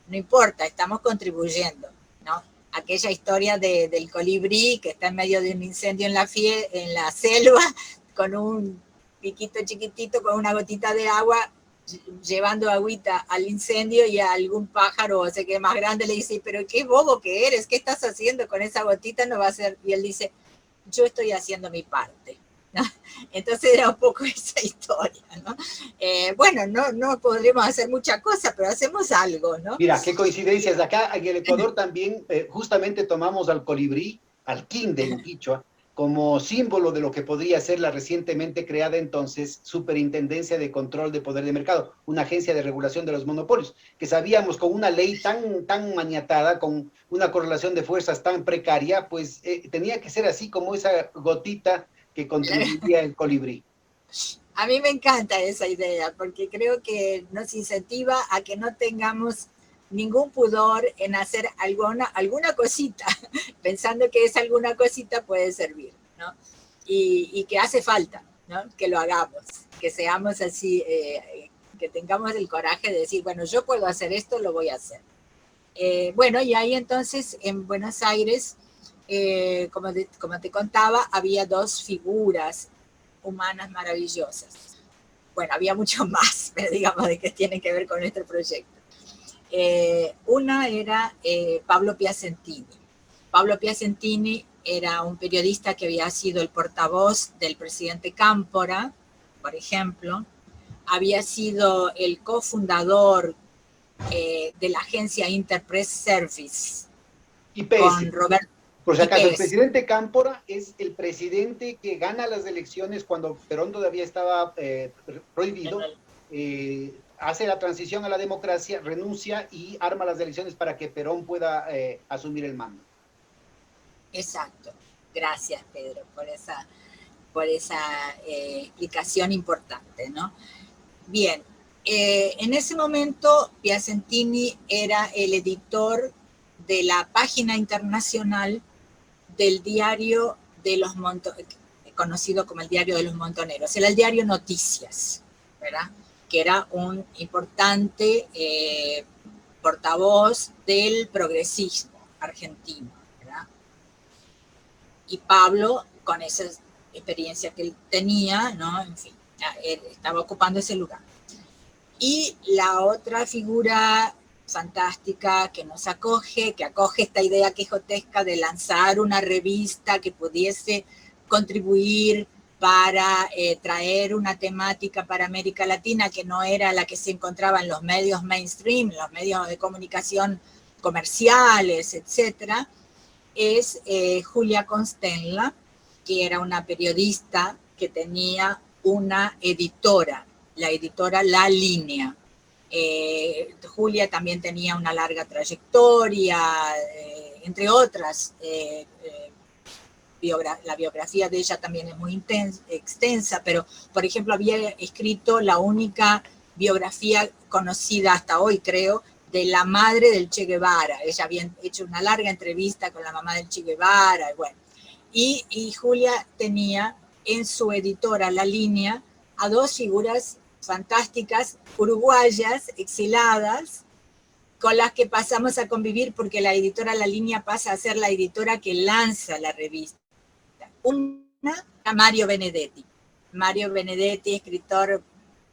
no importa, estamos contribuyendo, ¿no? Aquella historia del colibrí que está en medio de un incendio en la selva, con un piquito chiquitito, con una gotita de agua, llevando agüita al incendio, y a algún pájaro, o sea, que más grande, le dice, pero qué bobo que eres, ¿qué estás haciendo con esa gotita? No va a ser. Y él dice, yo estoy haciendo mi parte, ¿no? Entonces era un poco esa historia, ¿no? Bueno, no podremos hacer mucha cosa, pero hacemos algo, ¿no? Mira, qué coincidencias. Acá en el Ecuador también justamente tomamos al colibrí, al quinde en quichua, como símbolo de lo que podría ser la recientemente creada entonces Superintendencia de Control de Poder de Mercado, una agencia de regulación de los monopolios, que sabíamos con una ley tan maniatada, con una correlación de fuerzas tan precaria, pues tenía que ser así como esa gotita que contribuía el colibrí. A mí me encanta esa idea, porque creo que nos incentiva a que no tengamos ningún pudor en hacer alguna cosita, pensando que esa alguna cosita puede servir, ¿no? Y que hace falta, ¿no? Que lo hagamos, que seamos así, que tengamos el coraje de decir, bueno, yo puedo hacer esto, lo voy a hacer. Bueno, y ahí entonces en Buenos Aires, como te contaba, había dos figuras humanas maravillosas. Bueno, había mucho más, pero digamos, de que tienen que ver con nuestro proyecto. Una era Pablo Piacentini. Pablo Piacentini era un periodista que había sido el portavoz del presidente Cámpora, por ejemplo. Había sido el cofundador de la agencia Interpress Service. IPS. Con Roberto. Por si ¿Y acaso, qué el es? presidente Cámpora es el presidente que gana las elecciones cuando Perón todavía estaba prohibido, hace la transición a la democracia, renuncia y arma las elecciones para que Perón pueda asumir el mando. Exacto. Gracias, Pedro, por esa explicación importante, ¿no? Bien, en ese momento Piacentini era el editor de la página internacional del diario de los conocido como el diario de los Montoneros, era el diario Noticias, ¿verdad? Que era un importante portavoz del progresismo argentino, ¿verdad? Y Pablo, con esa experiencia que él tenía, ¿no? En fin, él estaba ocupando ese lugar. Y la otra figura fantástica que nos acoge, que acoge esta idea quijotesca de lanzar una revista que pudiese contribuir para traer una temática para América Latina que no era la que se encontraba en los medios mainstream, los medios de comunicación comerciales, etcétera, es Julia Constenla, que era una periodista que tenía una editora, la editora La Línea. Julia también tenía una larga trayectoria, entre otras. La biografía de ella también es muy extensa, pero, por ejemplo, había escrito la única biografía conocida hasta hoy, creo, de la madre del Che Guevara. Ella había hecho una larga entrevista con la mamá del Che Guevara, bueno. Y Julia tenía en su editora La Línea a dos figuras fantásticas, uruguayas, exiladas, con las que pasamos a convivir porque la editora La Línea pasa a ser la editora que lanza la revista. Una, a Mario Benedetti. Mario Benedetti, escritor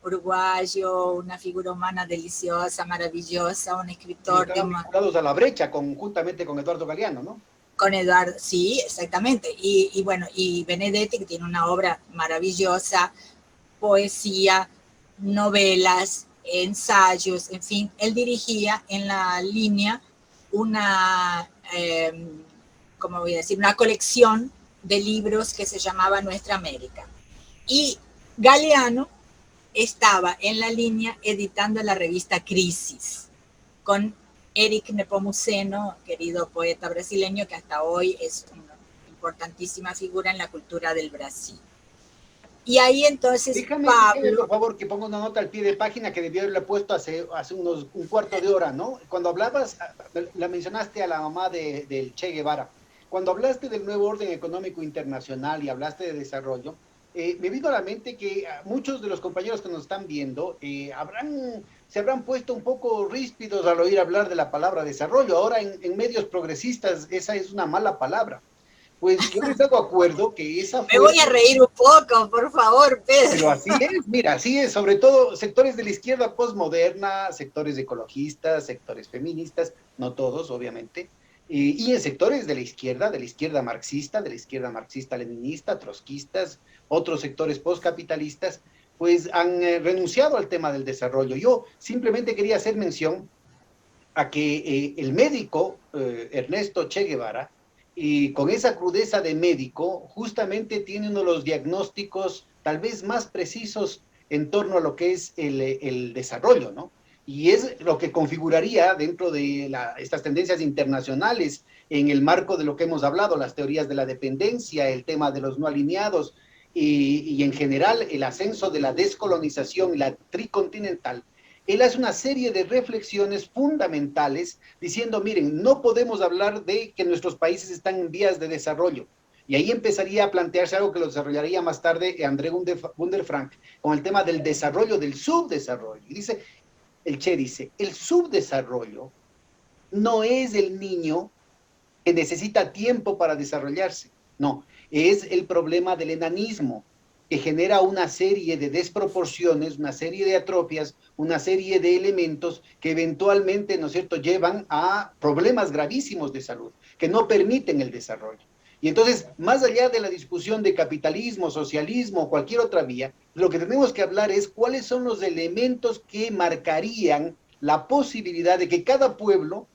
uruguayo, una figura humana deliciosa, maravillosa, un escritor... Estaban vinculados a la brecha conjuntamente con Eduardo Galeano, ¿no? Con Eduardo, sí, exactamente. Y bueno, y Benedetti, que tiene una obra maravillosa, poesía, novelas, ensayos, en fin, él dirigía en La Línea una, ¿cómo voy a decir? Una colección de libros que se llamaba Nuestra América. Y Galeano estaba en La Línea editando la revista Crisis, con Eric Nepomuceno, querido poeta brasileño, que hasta hoy es una importantísima figura en la cultura del Brasil. Y ahí entonces déjame, por favor, que ponga una nota al pie de página que debió haberle puesto hace un cuarto de hora, ¿no? Cuando hablabas, la mencionaste a la mamá del Che Guevara. Cuando hablaste del nuevo orden económico internacional y hablaste de desarrollo, me vino a la mente que muchos de los compañeros que nos están viendo se habrán puesto un poco ríspidos al oír hablar de la palabra desarrollo. Ahora en medios progresistas esa es una mala palabra. Pues yo les hago acuerdo que esa fue... Me voy a reír un poco, por favor, Pedro. Pero así es, mira, así es, sobre todo sectores de la izquierda postmoderna, sectores ecologistas, sectores feministas, no todos, obviamente, y en sectores de la izquierda marxista leninista, trotskistas, otros sectores postcapitalistas, pues han renunciado al tema del desarrollo. Yo simplemente quería hacer mención a que el médico Ernesto Che Guevara, y con esa crudeza de médico, justamente tiene uno de los diagnósticos tal vez más precisos en torno a lo que es el desarrollo, ¿no? Y es lo que configuraría dentro de estas tendencias internacionales en el marco de lo que hemos hablado, las teorías de la dependencia, el tema de los no alineados y en general el ascenso de la descolonización y la tricontinental. Él hace una serie de reflexiones fundamentales diciendo, miren, no podemos hablar de que nuestros países están en vías de desarrollo. Y ahí empezaría a plantearse algo que lo desarrollaría más tarde André Gunderfrank con el tema del desarrollo, del subdesarrollo. Y dice, el Che dice, el subdesarrollo no es el niño que necesita tiempo para desarrollarse, no, es el problema del enanismo, que genera una serie de desproporciones, una serie de atrofias, una serie de elementos que eventualmente, ¿no es cierto?, llevan a problemas gravísimos de salud, que no permiten el desarrollo. Y entonces, más allá de la discusión de capitalismo, socialismo o cualquier otra vía, lo que tenemos que hablar es cuáles son los elementos que marcarían la posibilidad de que cada pueblo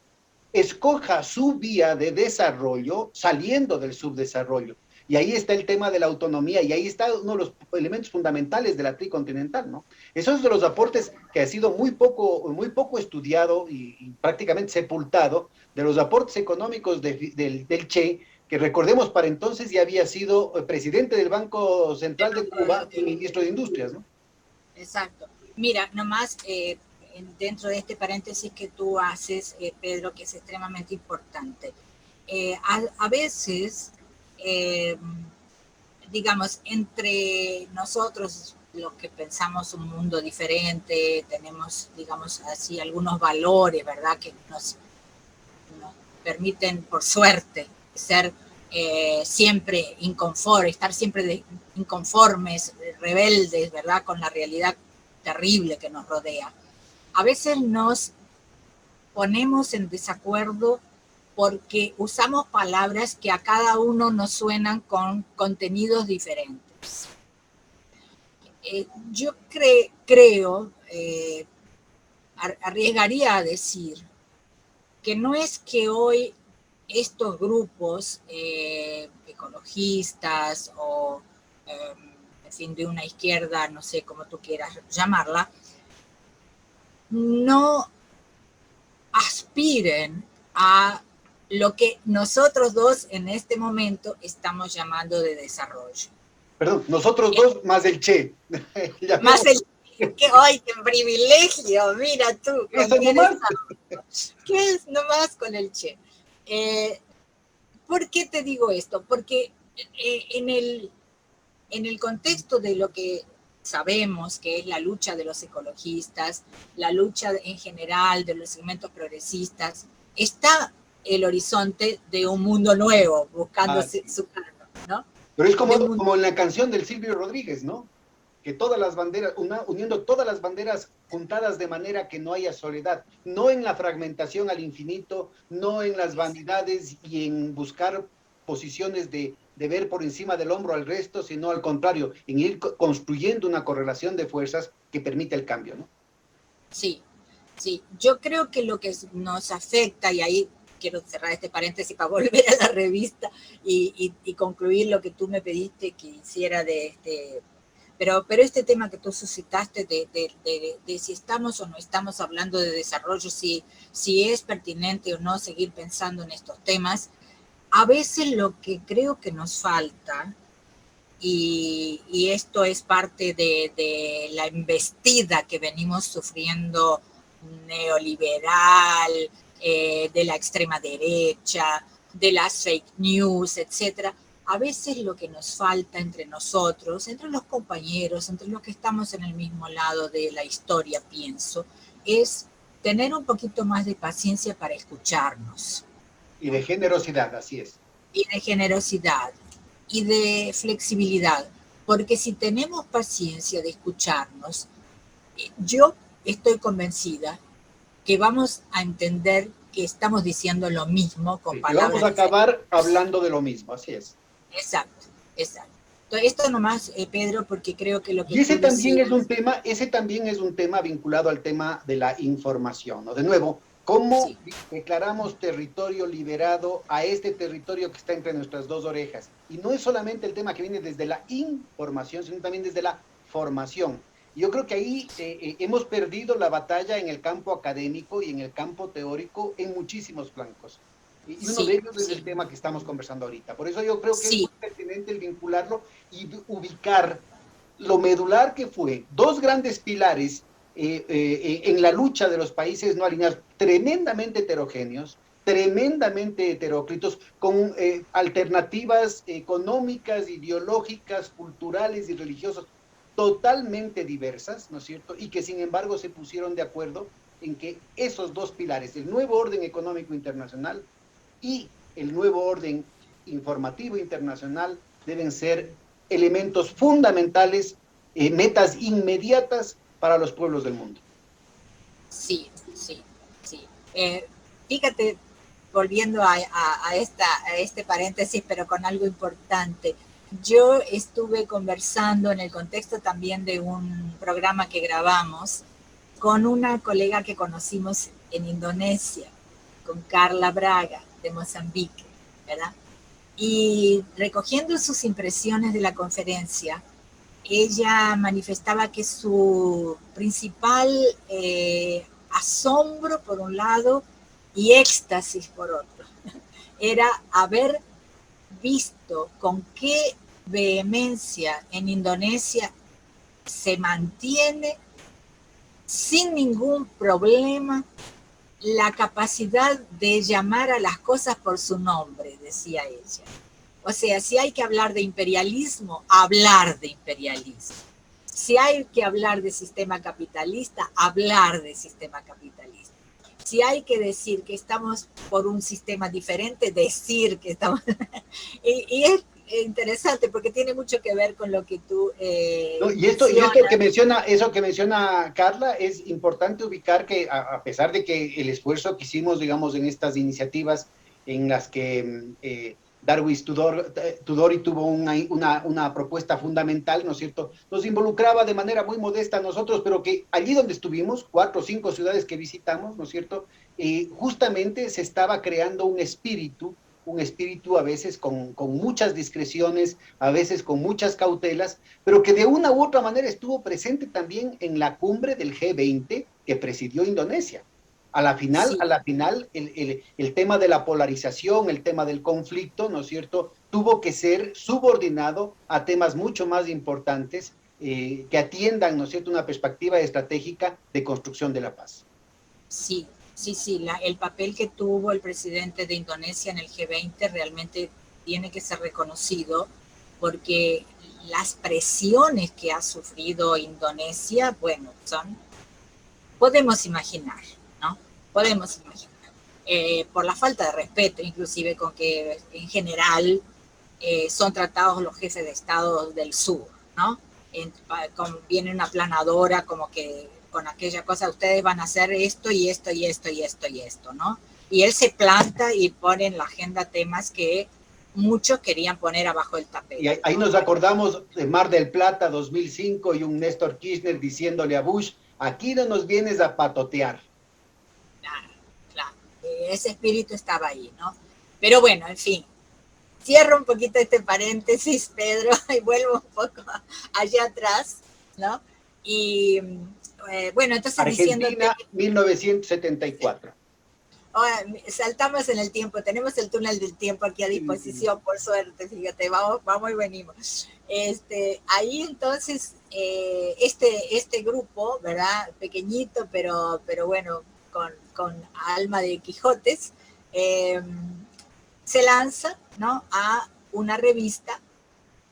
escoja su vía de desarrollo saliendo del subdesarrollo. Y ahí está el tema de la autonomía, y ahí está uno de los elementos fundamentales de la tricontinental, ¿no? Esos es de los aportes que ha sido muy poco estudiado y prácticamente sepultado, de los aportes económicos del Che, que recordemos para entonces ya había sido presidente del Banco Central de Cuba y ministro de Industrias, ¿no? Exacto. Mira, nomás dentro de este paréntesis que tú haces, Pedro, que es extremadamente importante. A veces, digamos, entre nosotros, los que pensamos un mundo diferente, tenemos, digamos así, algunos valores, ¿verdad?, que nos permiten, por suerte, ser siempre inconformes, estar siempre inconformes, rebeldes, ¿verdad?, con la realidad terrible que nos rodea. A veces nos ponemos en desacuerdo porque usamos palabras que a cada uno nos suenan con contenidos diferentes. Yo creo, arriesgaría a decir, que no es que hoy estos grupos ecologistas o, en fin, de una izquierda, no sé cómo tú quieras llamarla, no aspiren a lo que nosotros dos en este momento estamos llamando de desarrollo. Perdón, nosotros dos más el Che. Más el Che. ¡Ay, qué privilegio! Mira tú. ¿Eso nomás? ¿Qué es nomás con el Che? ¿Por qué te digo esto? Porque en el contexto de lo que sabemos que es la lucha de los ecologistas, la lucha en general de los segmentos progresistas, está el horizonte de un mundo nuevo, buscando su camino, ¿no? Pero es como en la canción del Silvio Rodríguez, ¿no? Que todas las banderas, uniendo todas las banderas juntadas de manera que no haya soledad, no en la fragmentación al infinito, no en las vanidades y en buscar posiciones de ver por encima del hombro al resto, sino al contrario, en ir construyendo una correlación de fuerzas que permite el cambio, ¿no? Sí, sí. Yo creo que lo que nos afecta, y ahí quiero cerrar este paréntesis para volver a la revista y concluir lo que tú me pediste que hiciera de este... Pero este tema que tú suscitaste de si estamos o no estamos hablando de desarrollo, si es pertinente o no seguir pensando en estos temas, a veces lo que creo que nos falta, y esto es parte de la embestida que venimos sufriendo neoliberal, de la extrema derecha, de las fake news, etcétera. A veces lo que nos falta entre nosotros, entre los compañeros, entre los que estamos en el mismo lado de la historia, pienso, es tener un poquito más de paciencia para escucharnos. Y de generosidad, así es. Y de generosidad, y de flexibilidad, porque si tenemos paciencia de escucharnos, yo estoy convencida que vamos a entender que estamos diciendo lo mismo con palabras. Y vamos a acabar hablando de lo mismo, así es. Exacto, exacto. Entonces, esto nomás, Pedro, porque creo que lo que... Y ese también es un tema vinculado al tema de la información, ¿no? De nuevo, ¿cómo declaramos territorio liberado a este territorio que está entre nuestras dos orejas? Y no es solamente el tema que viene desde la información, sino también desde la formación. Yo creo que ahí hemos perdido la batalla en el campo académico y en el campo teórico en muchísimos flancos. Y uno de ellos es el tema que estamos conversando ahorita. Por eso yo creo que es muy pertinente el vincularlo y ubicar lo medular que fue dos grandes pilares en la lucha de los países no alineados, tremendamente heterogéneos, tremendamente heteróclitos, con alternativas económicas, ideológicas, culturales y religiosas totalmente diversas, ¿no es cierto? Y que sin embargo se pusieron de acuerdo en que esos dos pilares, el nuevo orden económico internacional y el nuevo orden informativo internacional, deben ser elementos fundamentales, metas inmediatas para los pueblos del mundo. Sí, sí, sí. Fíjate, volviendo a este paréntesis, pero con algo importante. Yo estuve conversando en el contexto también de un programa que grabamos con una colega que conocimos en Indonesia. con Carla Braga de Mozambique, ¿verdad? Y recogiendo sus impresiones de la conferencia, ella manifestaba que su principal asombro por un lado y éxtasis por otro era haber visto con qué vehemencia en Indonesia se mantiene sin ningún problema la capacidad de llamar a las cosas por su nombre, decía ella. O sea, si hay que hablar de imperialismo, hablar de imperialismo. Si hay que hablar de sistema capitalista, hablar de sistema capitalista. Si hay que decir que estamos por un sistema diferente, decir que estamos... y es interesante porque tiene mucho que ver con lo que tú no, y esto eso que menciona Carla, es importante ubicar que a pesar de que el esfuerzo que hicimos, digamos, en estas iniciativas en las que Darwis Tudori tuvo una propuesta fundamental, ¿no es cierto? Nos involucraba de manera muy modesta a nosotros, pero que allí donde estuvimos, 4 o 5 ciudades que visitamos, ¿no es cierto? Justamente se estaba creando un espíritu a veces con muchas discreciones, a veces con muchas cautelas, pero que de una u otra manera estuvo presente también en la cumbre del G20 que presidió Indonesia. Sí. A la final el tema de la polarización, el tema del conflicto, ¿no es cierto?, tuvo que ser subordinado a temas mucho más importantes que atiendan, ¿no es cierto?, una perspectiva estratégica de construcción de la paz. Sí, sí, el papel que tuvo el presidente de Indonesia en el G20 realmente tiene que ser reconocido porque las presiones que ha sufrido Indonesia, bueno, podemos imaginar, ¿no? Podemos imaginar. Por la falta de respeto, inclusive con que en general son tratados los jefes de Estado del sur, ¿no? Viene una planadora como que con aquella cosa, ustedes van a hacer esto y esto y esto y esto y esto, ¿no? Y él se planta y pone en la agenda temas que muchos querían poner abajo del tapete. Y ahí nos acordamos de Mar del Plata 2005 y un Néstor Kirchner diciéndole a Bush, aquí no nos vienes a patotear. Claro, ese espíritu estaba ahí, ¿no? Pero bueno, en fin, cierro un poquito este paréntesis, Pedro, y vuelvo un poco allá atrás, ¿no? Y bueno, entonces Argentina, diciéndote... 1974. Saltamos en el tiempo, tenemos el túnel del tiempo aquí a disposición, por suerte, fíjate, vamos y venimos. Ahí entonces, este grupo, ¿verdad? Pequeñito, pero bueno, con alma de Quijotes, se lanza, ¿no?, a una revista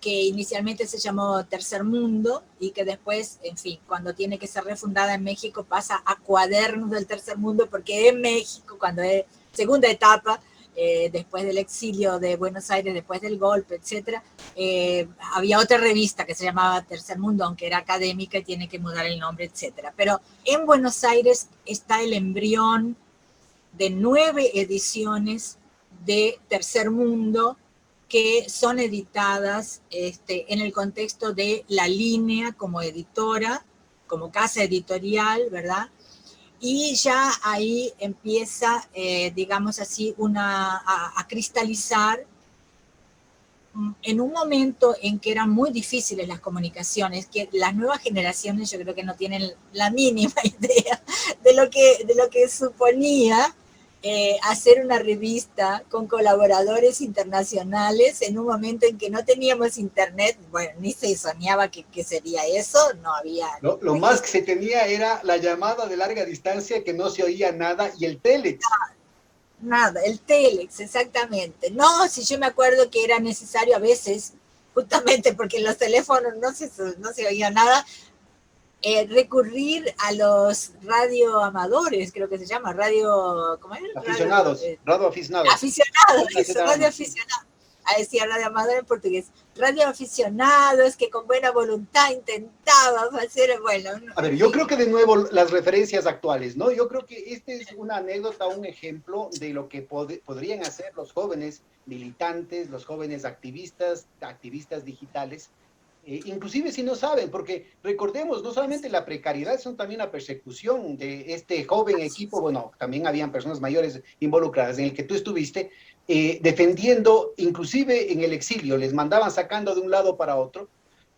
que inicialmente se llamó Tercer Mundo y que después, en fin, cuando tiene que ser refundada en México pasa a Cuadernos del Tercer Mundo, porque en México, cuando es segunda etapa, después del exilio de Buenos Aires, después del golpe, etcétera, había otra revista que se llamaba Tercer Mundo, aunque era académica y tiene que mudar el nombre, etcétera. Pero en Buenos Aires está el embrión de 9 ediciones de Tercer Mundo, que son editadas en el contexto de La Línea como editora, como casa editorial, ¿verdad? Y ya ahí empieza, digamos así, a cristalizar en un momento en que eran muy difíciles las comunicaciones, que las nuevas generaciones yo creo que no tienen la mínima idea de lo que suponía hacer una revista con colaboradores internacionales en un momento en que no teníamos internet, bueno, ni se soñaba que sería eso, no había... Lo más que se tenía era la llamada de larga distancia que no se oía nada y el telex. Nada, el telex, exactamente. No, si yo me acuerdo que era necesario a veces, justamente porque en los teléfonos no se oía nada, recurrir a los radioamadores, creo que se llama, ¿cómo es? Aficionados, radioaficionados. Radioaficionados. Decía radioamador en portugués. Radioaficionados que con buena voluntad intentaban hacer, bueno. A ver, yo creo que de nuevo las referencias actuales, ¿no? Yo creo que este es una anécdota, un ejemplo de lo que podrían hacer los jóvenes militantes, los jóvenes activistas digitales, inclusive si no saben, porque recordemos, no solamente la precariedad, sino también la persecución de este joven equipo, bueno, también habían personas mayores involucradas en el que tú estuviste, defendiendo, inclusive en el exilio, les mandaban sacando de un lado para otro,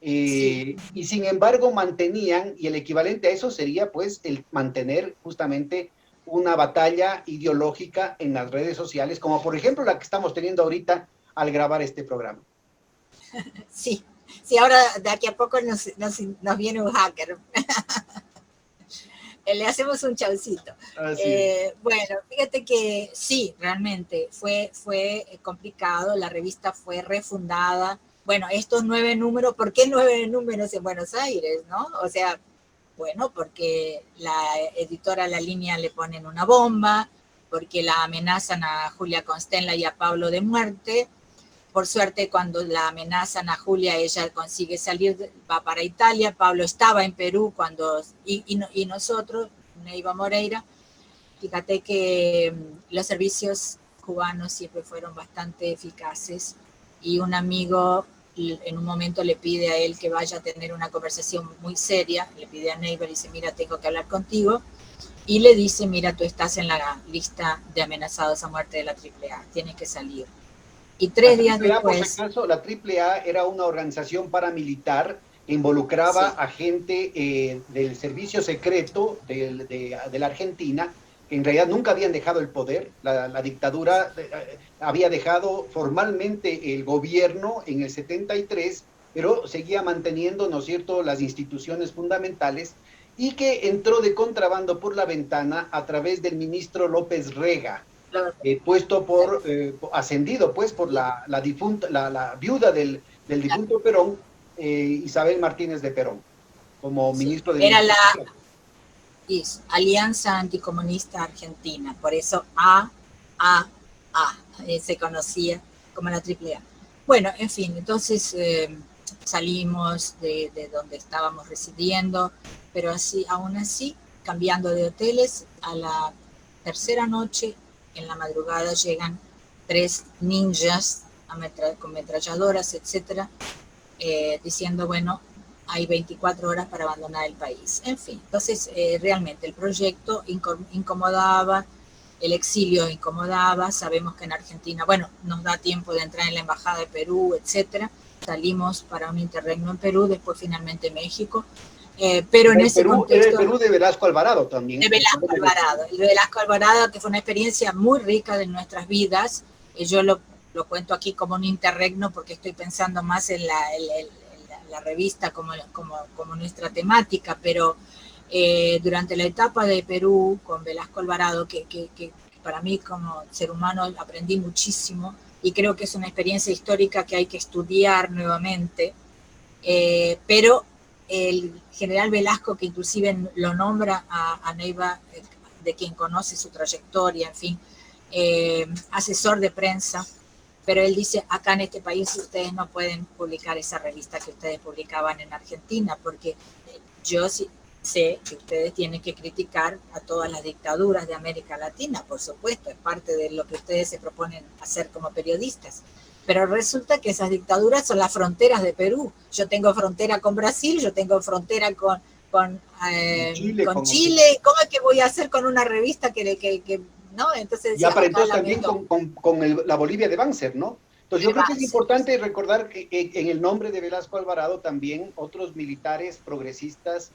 y sin embargo mantenían, y el equivalente a eso sería pues el mantener justamente una batalla ideológica en las redes sociales, como por ejemplo la que estamos teniendo ahorita al grabar este programa. Sí, sí, ahora de aquí a poco nos viene un hacker. Le hacemos un chaucito. Bueno, fíjate que sí, realmente fue complicado, la revista fue refundada. Bueno, estos 9 números, ¿por qué 9 números en Buenos Aires, no? O sea, bueno, porque la editora La Línea le ponen una bomba, porque la amenazan a Julia Constenla y a Pablo de muerte. Por suerte, cuando la amenazan a Julia, ella consigue salir, va para Italia. Pablo estaba en Perú y nosotros, Neiva Moreira, fíjate que los servicios cubanos siempre fueron bastante eficaces y un amigo en un momento le pide a él que vaya a tener una conversación muy seria, le pide a Neiva, le dice, mira, tengo que hablar contigo, y le dice, mira, tú estás en la lista de amenazados a muerte de la AAA, tienes que salir. Y 3 días después... Por si acaso, la AAA era una organización paramilitar que involucraba a gente del servicio secreto de la Argentina, que en realidad nunca habían dejado el poder. La dictadura había dejado formalmente el gobierno en el 73, pero seguía manteniendo, ¿no es cierto?, las instituciones fundamentales, y que entró de contrabando por la ventana a través del ministro López Rega, ascendido pues por la viuda del difunto Perón, Isabel Martínez de Perón, como ministro de... Era la Alianza Anticomunista Argentina, por eso se conocía como la AAA. Bueno, en fin, entonces salimos de donde estábamos residiendo, pero aún así, cambiando de hoteles, a la tercera noche, en la madrugada, llegan 3 ninjas con ametralladoras, etcétera, diciendo, bueno, hay 24 horas para abandonar el país. En fin, entonces realmente el proyecto incomodaba, el exilio incomodaba, sabemos que en Argentina, bueno, nos da tiempo de entrar en la Embajada de Perú, etcétera, salimos para un interregno en Perú, después finalmente México, pero en ese contexto... Era el Perú de Velasco Alvarado también. De Velasco Alvarado, y de Velasco Alvarado, que fue una experiencia muy rica de nuestras vidas. Yo lo cuento aquí como un interregno porque estoy pensando más en la revista como nuestra temática, pero durante la etapa de Perú con Velasco Alvarado, que para mí como ser humano aprendí muchísimo, y creo que es una experiencia histórica que hay que estudiar nuevamente, pero el general Velasco, que inclusive lo nombra a Neiva, de quien conoce su trayectoria, en fin, asesor de prensa, pero él dice, acá en este país ustedes no pueden publicar esa revista que ustedes publicaban en Argentina, porque yo sí sé que ustedes tienen que criticar a todas las dictaduras de América Latina, por supuesto, es parte de lo que ustedes se proponen hacer como periodistas. Pero resulta que esas dictaduras son las fronteras de Perú. Yo tengo frontera con Brasil, yo tengo frontera con Chile. ¿Cómo es que voy a hacer con una revista que no? Entonces, y aparentó también con la Bolivia de Banzer, ¿no? Entonces yo creo que es importante recordar que en el nombre de Velasco Alvarado también otros militares progresistas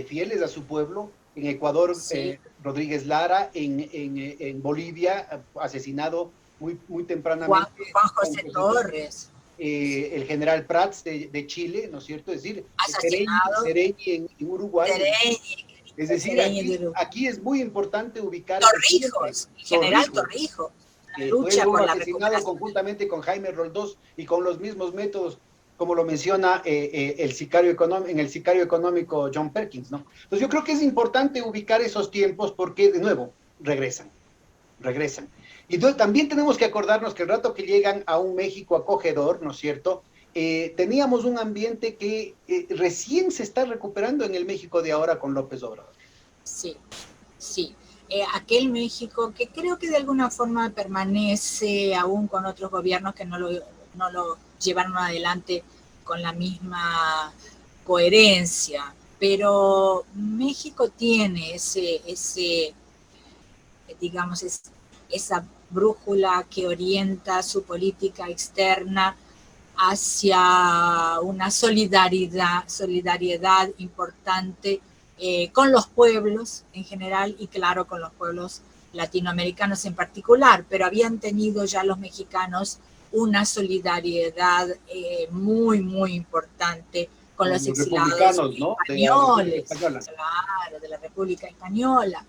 fieles a su pueblo, en Ecuador, Rodríguez Lara, en Bolivia, asesinado muy tempranamente. Juan José Torres. El general Prats de Chile, ¿no es cierto? Es decir, asesinado. Sereñi en Uruguay. Es decir, aquí es muy importante ubicar... Torrijos, el general Torrijos. Lucha por la recuperación. Conjuntamente con Jaime Roldós y con los mismos métodos, como lo menciona en el sicario económico John Perkins, ¿no? Entonces yo creo que es importante ubicar esos tiempos porque, de nuevo, regresan. Y también tenemos que acordarnos que el rato que llegan a un México acogedor, ¿no es cierto?, teníamos un ambiente que recién se está recuperando en el México de ahora con López Obrador. Sí. Aquel México que creo que de alguna forma permanece aún con otros gobiernos que no lo llevaron adelante con la misma coherencia, pero México tiene digamos, esa brújula que orienta su política externa hacia una solidaridad importante con los pueblos en general y claro con los pueblos latinoamericanos en particular, pero habían tenido ya los mexicanos una solidaridad muy, muy importante con los exilados ¿no? españoles, claro, de la República Española.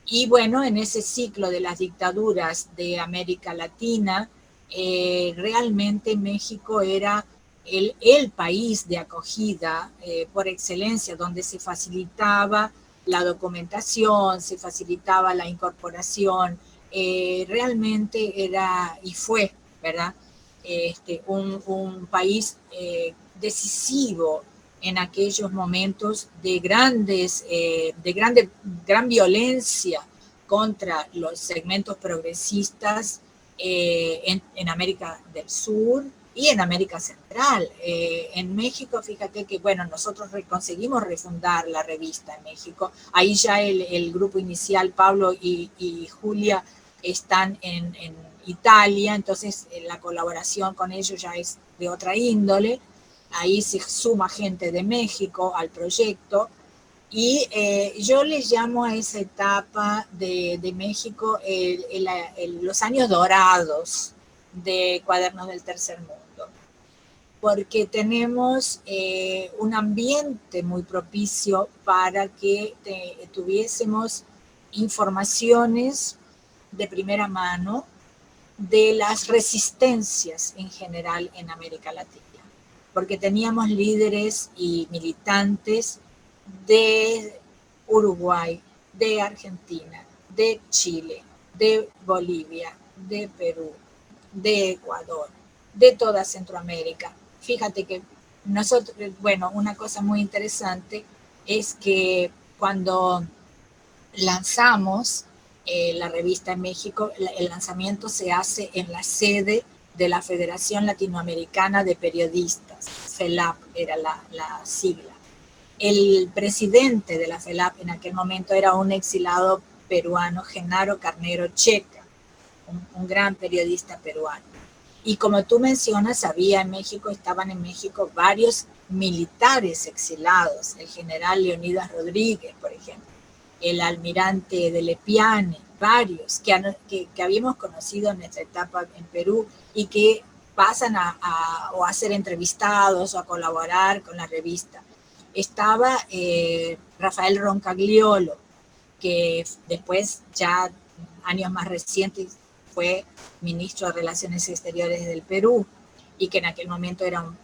Y bueno, en ese ciclo de las dictaduras de América Latina, realmente México era el país de acogida por excelencia, donde se facilitaba la documentación, se facilitaba la incorporación, realmente era y fue, ¿verdad? Un país decisivo en aquellos momentos de gran violencia contra los segmentos progresistas en América del Sur y en América Central. En México, fíjate que, bueno, nosotros conseguimos refundar la revista en México. Ahí ya el grupo inicial, Pablo y Julia, están en Italia, entonces la colaboración con ellos ya es de otra índole. Ahí se suma gente de México al proyecto y yo le llamo a esa etapa de México los años dorados de Cuadernos del Tercer Mundo, porque tenemos un ambiente muy propicio para que tuviésemos informaciones de primera mano de las resistencias en general en América Latina, porque teníamos líderes y militantes de Uruguay, de Argentina, de Chile, de Bolivia, de Perú, de Ecuador, de toda Centroamérica. Fíjate que nosotros, bueno, una cosa muy interesante es que cuando lanzamos la revista en México, el lanzamiento se hace en la sede de la Federación Latinoamericana de Periodistas, FELAP era la sigla. El presidente de la FELAP en aquel momento era un exilado peruano, Genaro Carnero Checa, un gran periodista peruano. Y como tú mencionas, estaban en México varios militares exilados, el general Leonidas Rodríguez, por ejemplo, el almirante de Lepiane, varios que habíamos conocido en nuestra etapa en Perú y que pasan a ser entrevistados o a colaborar con la revista. Estaba Rafael Roncagliolo, que después, ya años más recientes, fue ministro de Relaciones Exteriores del Perú y que en aquel momento era un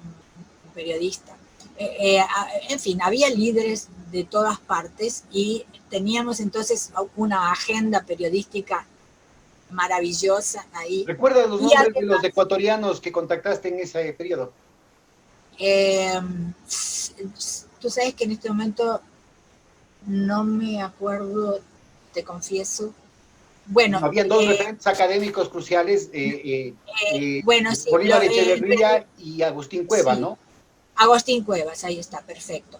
periodista. En fin, había líderes de todas partes y teníamos entonces una agenda periodística maravillosa ahí. ¿Recuerdas los nombres además de los ecuatorianos que contactaste en ese periodo? Tú sabes que en este momento no me acuerdo, te confieso. Bueno, habían dos referentes académicos cruciales, bueno, sí, Bolívar Echeverría y Agustín Cuevas, sí, ¿no? Agustín Cuevas, ahí está, perfecto,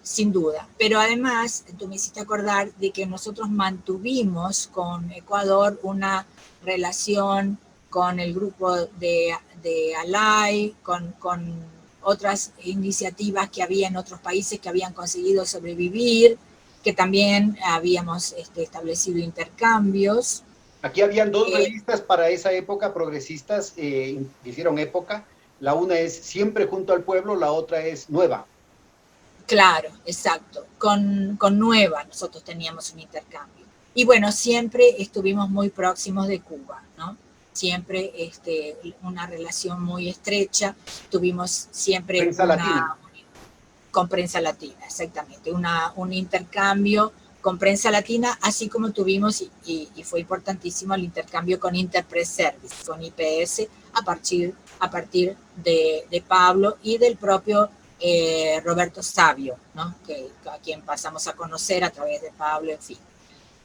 sin duda. Pero además, tú me hiciste acordar de que nosotros mantuvimos con Ecuador una relación con el grupo de ALAI, con otras iniciativas que había en otros países que habían conseguido sobrevivir, que también habíamos establecido intercambios. Aquí habían dos revistas para esa época, progresistas, que hicieron época. La una es Siempre Junto al Pueblo, la otra es Nueva. Claro, exacto. Con Nueva nosotros teníamos un intercambio. Y bueno, siempre estuvimos muy próximos de Cuba, ¿no? Siempre una relación muy estrecha. Tuvimos siempre Prensa Latina. Con Prensa Latina, exactamente. Un intercambio con Prensa Latina, así como tuvimos, y fue importantísimo, el intercambio con Interpress Service, con IPS, a partir de Pablo y del propio Roberto Savio, ¿no? A quien pasamos a conocer a través de Pablo, en fin.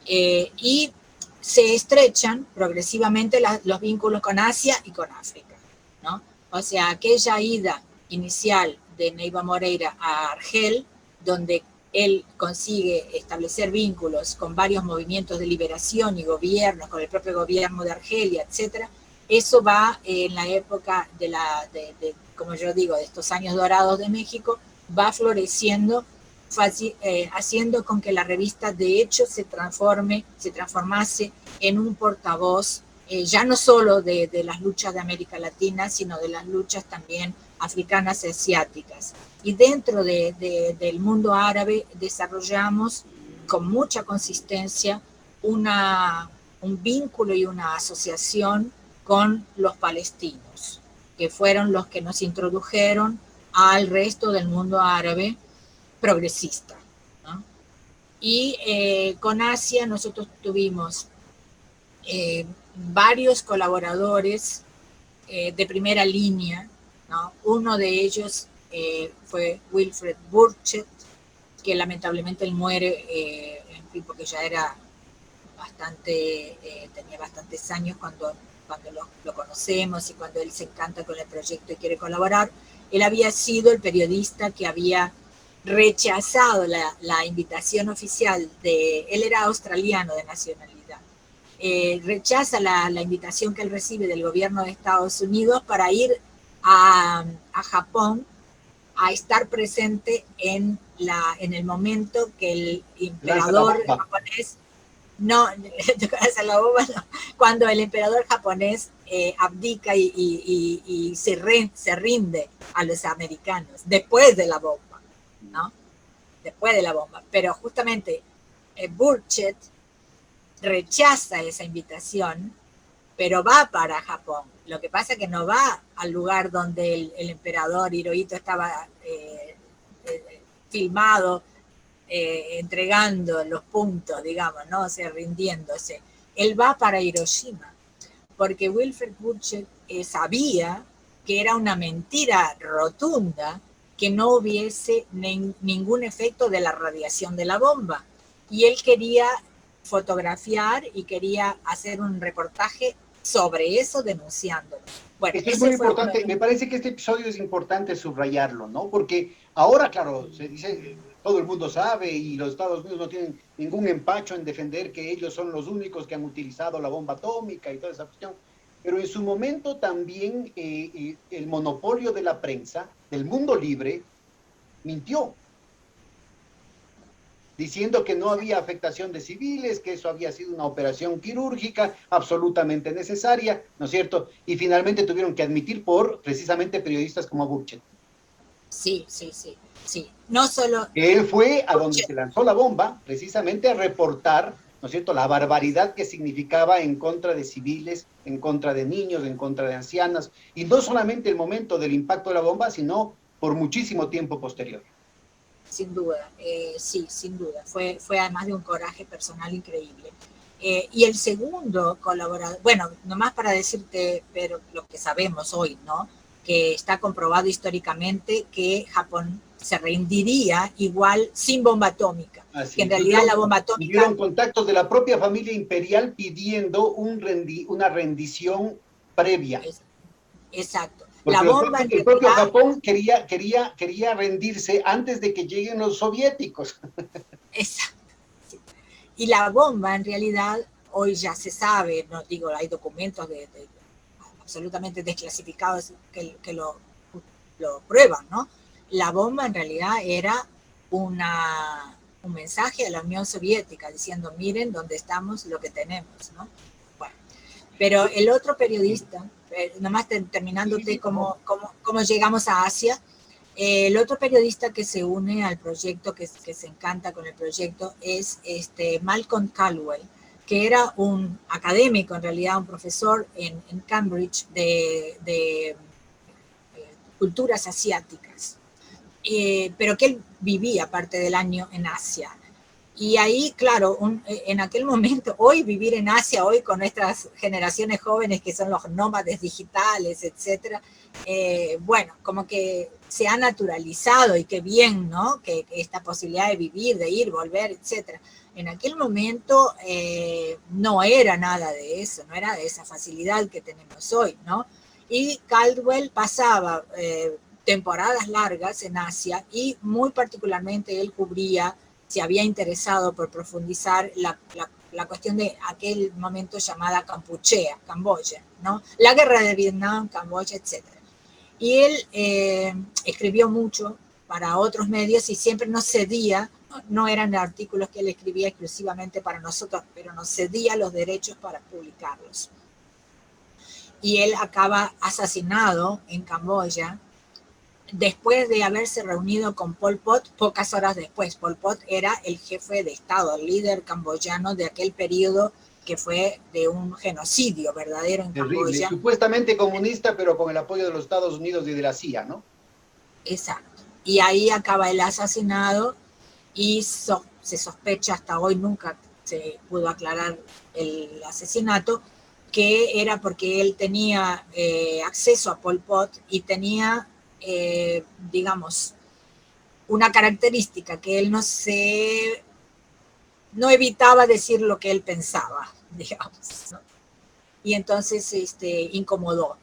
Y se estrechan progresivamente los vínculos con Asia y con África, ¿no? O sea, aquella ida inicial de Neiva Moreira a Argel, donde él consigue establecer vínculos con varios movimientos de liberación y gobiernos, con el propio gobierno de Argelia, etc. Eso va en la época como yo digo, de estos años dorados de México, va floreciendo, haciendo con que la revista de hecho se transformase en un portavoz, ya no solo de las luchas de América Latina, sino de las luchas también africanas y asiáticas. Y dentro del mundo árabe desarrollamos con mucha consistencia un vínculo y una asociación con los palestinos, que fueron los que nos introdujeron al resto del mundo árabe progresista, ¿no? Y con Asia nosotros tuvimos varios colaboradores de primera línea, ¿no? Uno de ellos fue Wilfred Burchett, que lamentablemente él muere, en fin, porque ya era tenía bastantes años cuando lo conocemos y cuando él se encanta con el proyecto y quiere colaborar. Él había sido el periodista que había rechazado la invitación oficial él era australiano de nacionalidad, rechaza la invitación que él recibe del gobierno de Estados Unidos para ir a Japón a estar presente en el momento que el emperador japonés cuando el emperador japonés abdica y se rinde a los americanos después de la bomba, ¿no? Después de la bomba. Pero justamente Burchett rechaza esa invitación, pero va para Japón. Lo que pasa es que no va al lugar donde el emperador Hirohito estaba filmado, entregando los puntos, digamos, ¿no? O sea, rindiéndose. Él va para Hiroshima, porque Wilfred Burchett sabía que era una mentira rotunda que no hubiese ningún efecto de la radiación de la bomba. Y él quería fotografiar y quería hacer un reportaje sobre eso, denunciándolo. Bueno, esto es muy importante. Me parece que este episodio es importante subrayarlo, ¿no? Porque ahora, claro, se dice, todo el mundo sabe y los Estados Unidos no tienen ningún empacho en defender que ellos son los únicos que han utilizado la bomba atómica y toda esa cuestión. Pero en su momento también el monopolio de la prensa, del mundo libre, mintió, diciendo que no había afectación de civiles, que eso había sido una operación quirúrgica absolutamente necesaria, ¿no es cierto? Y finalmente tuvieron que admitir por precisamente periodistas como Burchett. Sí. No solo... Él fue a donde se lanzó la bomba, precisamente a reportar, ¿no es cierto?, la barbaridad que significaba en contra de civiles, en contra de niños, en contra de ancianas, y no solamente el momento del impacto de la bomba, sino por muchísimo tiempo posterior. Sin duda, sí, sin duda. Fue además de un coraje personal increíble. Y el segundo colaborador, bueno, nomás para decirte, pero lo que sabemos hoy, ¿no? Que está comprobado históricamente que Japón se rendiría igual sin bomba atómica. Así, que en realidad la bomba atómica... Tuvieron contactos de la propia familia imperial pidiendo una rendición previa. Exacto. Porque el propio Japón quería rendirse antes de que lleguen los soviéticos. Exacto. Sí. Y la bomba, en realidad, hoy ya se sabe, no digo, hay documentos absolutamente desclasificados que lo prueban, ¿no? La bomba en realidad era un mensaje a la Unión Soviética diciendo, miren dónde estamos, lo que tenemos, ¿no? Bueno, pero el otro periodista... nomás terminándote cómo llegamos a Asia, el otro periodista que se une al proyecto, que se encanta con el proyecto, es Malcolm Caldwell, que era un académico, en realidad un profesor en Cambridge de culturas asiáticas, pero que él vivía parte del año en Asia. Y ahí, claro, en aquel momento, hoy vivir en Asia, hoy con nuestras generaciones jóvenes que son los nómades digitales, etcétera, bueno, como que se ha naturalizado y qué bien, ¿no? Que esta posibilidad de vivir, de ir, volver, etcétera. En aquel momento no era nada de eso, no era de esa facilidad que tenemos hoy, ¿no? Y Caldwell pasaba temporadas largas en Asia y muy particularmente él cubría, se había interesado por profundizar la cuestión de aquel momento llamada Kampuchea, Camboya, ¿no? La guerra de Vietnam, Camboya, etc. Y él escribió mucho para otros medios y siempre nos cedía, no eran artículos que él escribía exclusivamente para nosotros, pero nos cedía los derechos para publicarlos. Y él acaba asesinado en Camboya después de haberse reunido con Pol Pot, pocas horas después. Pol Pot era el jefe de Estado, el líder camboyano de aquel periodo que fue de un genocidio verdadero en Terrible. Camboya. Supuestamente comunista, pero con el apoyo de los Estados Unidos y de la CIA, ¿no? Exacto. Y ahí acaba el asesinado y se sospecha, hasta hoy nunca se pudo aclarar el asesinato, que era porque él tenía acceso a Pol Pot y tenía, digamos, una característica, que él no evitaba decir lo que él pensaba, digamos, ¿no? Y entonces incomodó.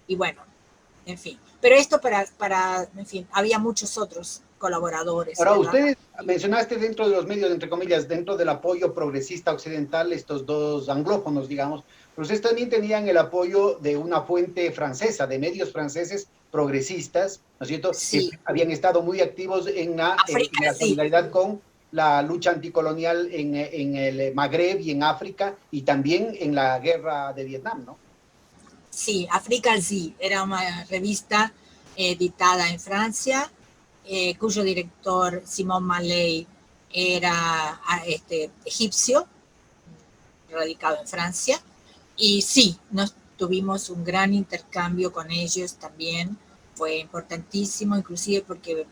Y bueno, en fin. Pero esto en fin, había muchos otros colaboradores. Ahora, ¿verdad? ustedes mencionaste dentro de los medios, entre comillas, dentro del apoyo progresista occidental, estos dos anglófonos, digamos, pero ustedes también tenían el apoyo de una fuente francesa, de medios franceses progresistas, ¿no es cierto? Sí. Que habían estado muy activos en la solidaridad con la lucha anticolonial en el Magreb y en África, y también en la guerra de Vietnam, ¿no? Sí, África sí, era una revista editada en Francia, cuyo director, Simon Maley, era egipcio, radicado en Francia, y sí, nos tuvimos un gran intercambio con ellos también, fue importantísimo, inclusive porque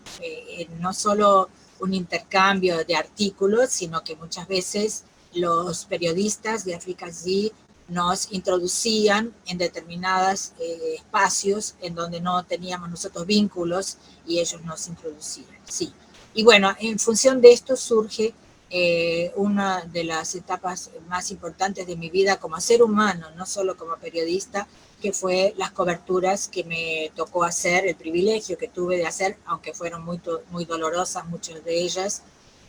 no solo un intercambio de artículos, sino que muchas veces los periodistas de África sí nos introducían en determinados espacios en donde no teníamos nosotros vínculos y ellos nos introducían, sí. Y bueno, en función de esto surge una de las etapas más importantes de mi vida como ser humano, no solo como periodista, que fue las coberturas que me tocó hacer, el privilegio que tuve de hacer, aunque fueron muy dolorosas muchas de ellas,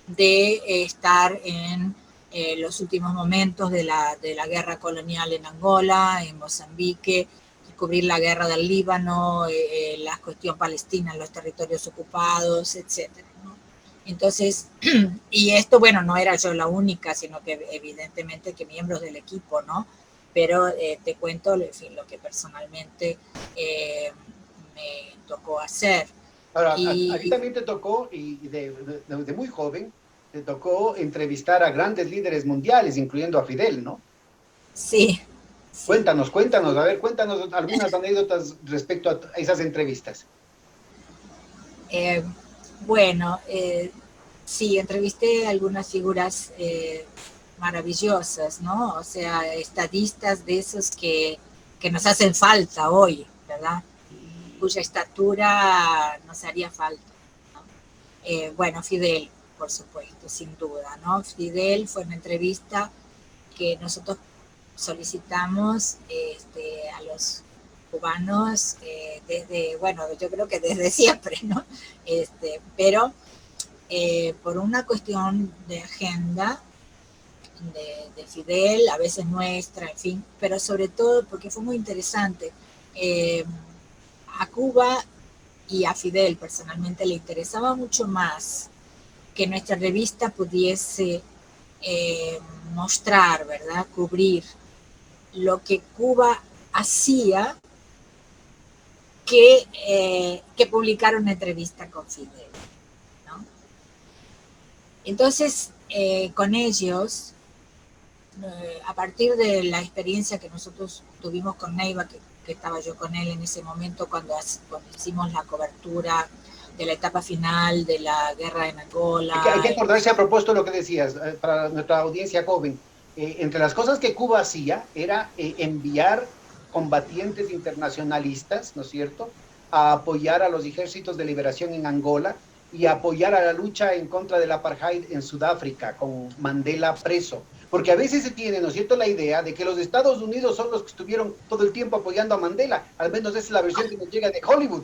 de estar en los últimos momentos de la guerra colonial en Angola, en Mozambique, cubrir la guerra del Líbano, la cuestión palestina en los territorios ocupados, etcétera, ¿no? Entonces, y esto, bueno, no era yo la única, sino que evidentemente que miembros del equipo, ¿no? Pero te cuento, en fin, lo que personalmente me tocó hacer. Ahora, a ti también te tocó, y de muy joven, te tocó entrevistar a grandes líderes mundiales, incluyendo a Fidel, ¿no? Sí. Cuéntanos, a ver, cuéntanos algunas anécdotas respecto a esas entrevistas. Bueno, sí, entrevisté a algunas figuras maravillosas, ¿no? O sea, estadistas de esos que nos hacen falta hoy, ¿verdad? Cuya estatura nos haría falta, ¿no? Bueno, Fidel, por supuesto, sin duda, ¿no? Fidel fue una entrevista que nosotros solicitamos a los cubanos desde, bueno, yo creo que desde siempre, ¿no? Pero por una cuestión de agenda de Fidel, a veces nuestra, en fin, pero sobre todo porque fue muy interesante. A Cuba y a Fidel personalmente le interesaba mucho más que nuestra revista pudiese mostrar, ¿verdad? Cubrir lo que Cuba hacía que publicar una entrevista con Fidel, ¿no? Entonces, con ellos, a partir de la experiencia que nosotros tuvimos con Neiva, que estaba yo con él en ese momento cuando hicimos la cobertura de la etapa final de la guerra en Angola. Hay que acordarse a propósito de lo que decías, para nuestra audiencia joven. Entre las cosas que Cuba hacía era enviar combatientes internacionalistas, ¿no es cierto?, a apoyar a los ejércitos de liberación en Angola, y apoyar a la lucha en contra del apartheid en Sudáfrica, con Mandela preso. Porque a veces se tiene, ¿no es cierto?, la idea de que los Estados Unidos son los que estuvieron todo el tiempo apoyando a Mandela. Al menos esa es la versión que nos llega de Hollywood.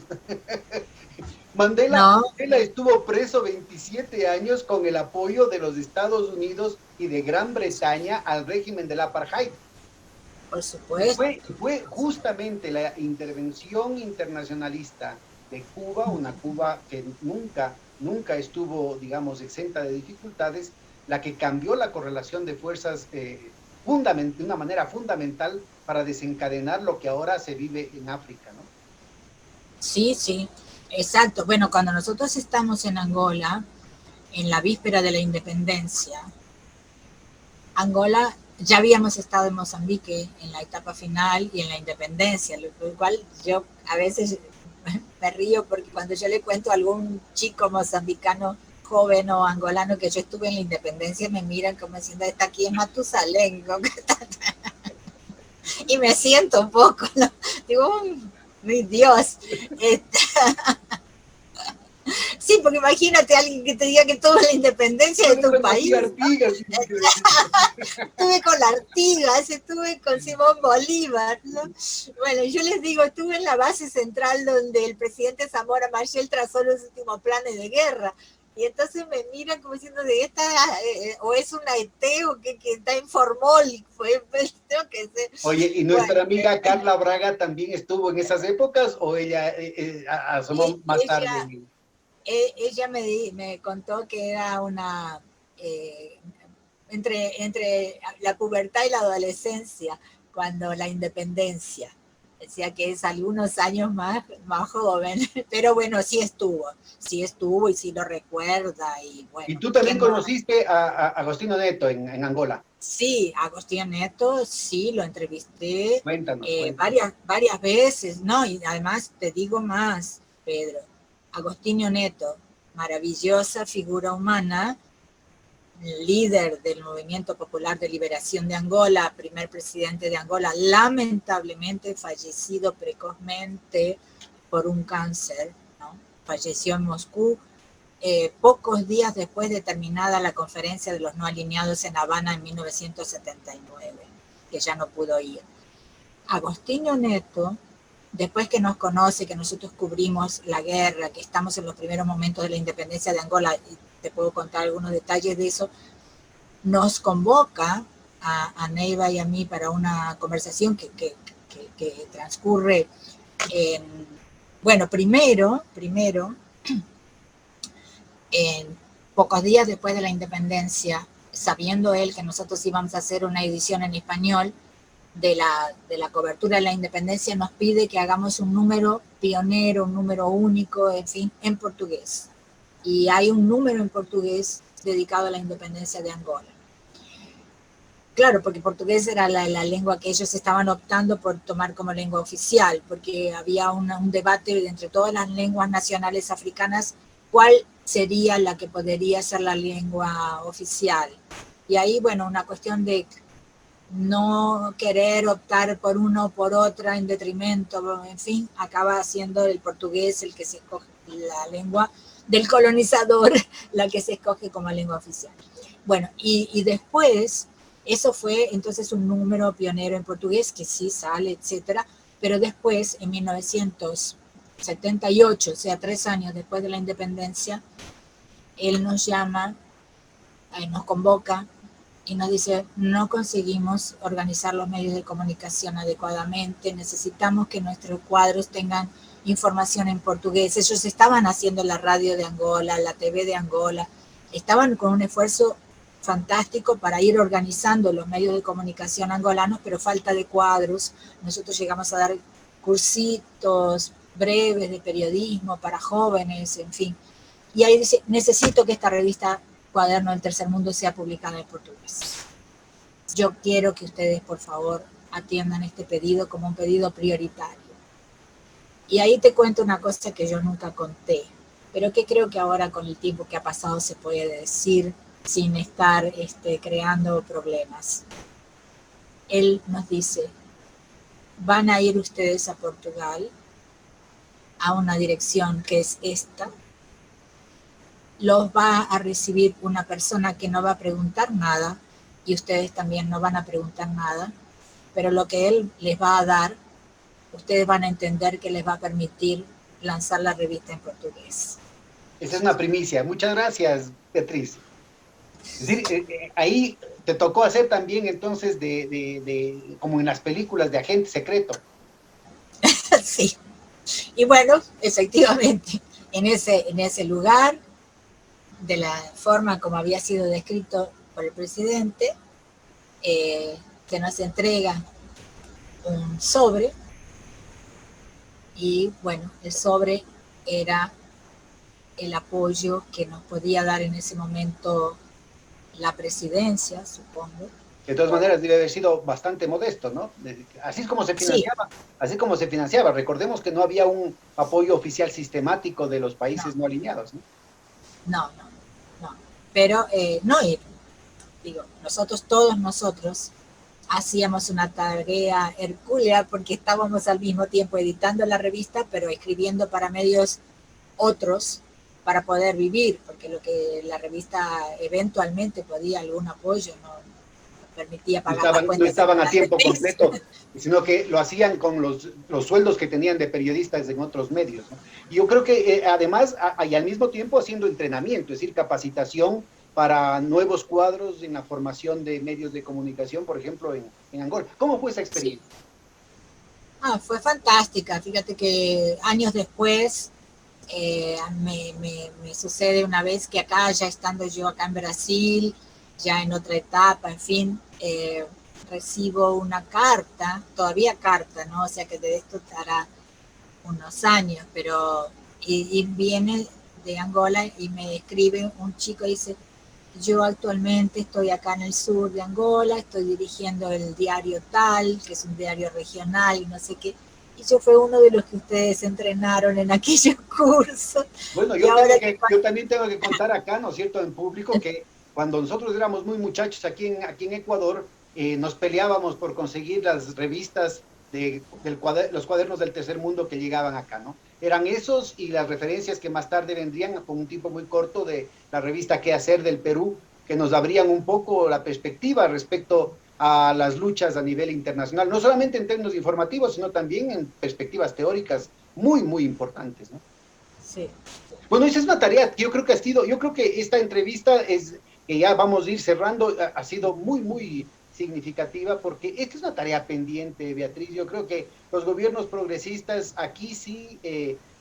Mandela estuvo preso 27 años con el apoyo de los Estados Unidos y de Gran Bretaña al régimen del apartheid. Por supuesto. Fue justamente la intervención internacionalista de Cuba, una Cuba que nunca estuvo, digamos, exenta de dificultades, la que cambió la correlación de fuerzas de una manera fundamental para desencadenar lo que ahora se vive en África, ¿no? Sí, sí, exacto. Bueno, cuando nosotros estamos en Angola, en la víspera de la independencia, Angola, ya habíamos estado en Mozambique en la etapa final y en la independencia, lo cual yo a veces me río porque cuando yo le cuento a algún chico mozambicano joven o angolano que yo estuve en la independencia, me miran como diciendo, está aquí en Matusalén, ¿no? Y me siento un poco, ¿no? Digo, mi Dios. Sí, porque imagínate a alguien que te diga que tuvo la independencia de tu país. Estuve con Artigas, estuve con Simón Bolívar, ¿no? Bueno, yo les digo, estuve en la base central donde el presidente Zamora Machel trazó los últimos planes de guerra. Y entonces me miran como diciendo, de esta, o es una ET o que está en Formol. Tengo que ser. Oye, ¿y nuestra amiga Carla Braga también estuvo en esas épocas o ella asomó más tarde? Ella me contó que era una, entre la pubertad y la adolescencia, cuando la independencia, decía que es algunos años más joven, pero bueno, sí estuvo y sí lo recuerda. Y bueno, ¿y tú también conociste a Agostinho Neto en Angola? Sí, Agostinho Neto, sí, lo entrevisté. Cuéntanos. Varias veces, ¿no? Y además te digo más, Pedro, Agostinho Neto, maravillosa figura humana, líder del Movimiento Popular de Liberación de Angola, primer presidente de Angola, lamentablemente fallecido precozmente por un cáncer, ¿no? Falleció en Moscú pocos días después de terminada la conferencia de los no alineados en Habana en 1979, que ya no pudo ir. Agostinho Neto, después que nos conoce, que nosotros cubrimos la guerra, que estamos en los primeros momentos de la independencia de Angola, y te puedo contar algunos detalles de eso, nos convoca a Neiva y a mí para una conversación que transcurre en, bueno, primero, en pocos días después de la independencia, sabiendo él que nosotros íbamos a hacer una edición en español de la cobertura de la independencia, nos pide que hagamos un número pionero, un número único, en fin, en portugués. Y hay un número en portugués dedicado a la independencia de Angola. Claro, porque portugués era la lengua que ellos estaban optando por tomar como lengua oficial, porque había un debate entre todas las lenguas nacionales africanas, cuál sería la que podría ser la lengua oficial. Y ahí, bueno, una cuestión de no querer optar por uno o por otra en detrimento, en fin, acaba siendo el portugués el que se escoge, la lengua del colonizador, la que se escoge como lengua oficial. Bueno, y después, eso fue entonces un número pionero en portugués, que sí sale, etcétera, pero después, en 1978, o sea, 3 años después de la independencia, él nos llama, nos convoca y nos dice, no conseguimos organizar los medios de comunicación adecuadamente, necesitamos que nuestros cuadros tengan información en portugués. Ellos estaban haciendo la radio de Angola, la TV de Angola, estaban con un esfuerzo fantástico para ir organizando los medios de comunicación angolanos, pero falta de cuadros. Nosotros llegamos a dar cursitos breves de periodismo para jóvenes, en fin. Y ahí dice, necesito que esta revista Cuaderno del Tercer Mundo sea publicada en portugués. Yo quiero que ustedes, por favor, atiendan este pedido como un pedido prioritario. Y ahí te cuento una cosa que yo nunca conté, pero que creo que ahora con el tiempo que ha pasado se puede decir sin estar creando problemas. Él nos dice, van a ir ustedes a Portugal, a una dirección que es esta, los va a recibir una persona que no va a preguntar nada y ustedes también no van a preguntar nada, pero lo que él les va a dar, ustedes van a entender que les va a permitir lanzar la revista en portugués. Esa es una primicia. Muchas gracias, Beatriz. Es decir, ahí te tocó hacer también entonces como en las películas de agente secreto. Sí. Y bueno, efectivamente, en ese lugar, de la forma como había sido descrito por el presidente, se nos entrega un sobre, y bueno, el sobre era el apoyo que nos podía dar en ese momento la presidencia, supongo. De todas maneras, debe haber sido bastante modesto, ¿no? Así es como se financiaba, sí. Así como se financiaba. Recordemos que no había un apoyo oficial sistemático de los países no alineados, ¿no? No. Pero, no, digo, todos nosotros, hacíamos una tarea hercúlea porque estábamos al mismo tiempo editando la revista, pero escribiendo para medios otros para poder vivir, porque lo que la revista eventualmente podía algún apoyo, no permitía pagar no estaban a tiempo completo, sino que lo hacían con los sueldos que tenían de periodistas en otros medios, ¿no? Y yo creo que además, y al mismo tiempo haciendo entrenamiento, es decir, capacitación para nuevos cuadros en la formación de medios de comunicación, por ejemplo, en Angola. ¿Cómo fue esa experiencia? Sí. Fue fantástica. Fíjate que años después me sucede una vez que acá, ya estando yo acá en Brasil, ya en otra etapa, en fin, recibo una carta, todavía carta, ¿no? O sea que de esto estará unos años, pero y viene de Angola y me escribe un chico y dice: yo actualmente estoy acá en el sur de Angola, estoy dirigiendo el diario tal, que es un diario regional y no sé qué, y yo fui uno de los que ustedes entrenaron en aquellos cursos. Bueno, yo también tengo que contar acá, ¿no es cierto?, en público, que cuando nosotros éramos muy muchachos aquí en Ecuador, nos peleábamos por conseguir las revistas los cuadernos del tercer mundo que llegaban acá, ¿no? Eran esos y las referencias que más tarde vendrían con un tiempo muy corto de la revista Qué Hacer del Perú, que nos abrían un poco la perspectiva respecto a las luchas a nivel internacional, no solamente en términos informativos, sino también en perspectivas teóricas muy, muy importantes, ¿no? Sí. Bueno, esa es una tarea que yo creo que esta entrevista que ya vamos a ir cerrando, ha sido muy, muy significativa, porque esta es una tarea pendiente, Beatriz. Yo creo que los gobiernos progresistas aquí sí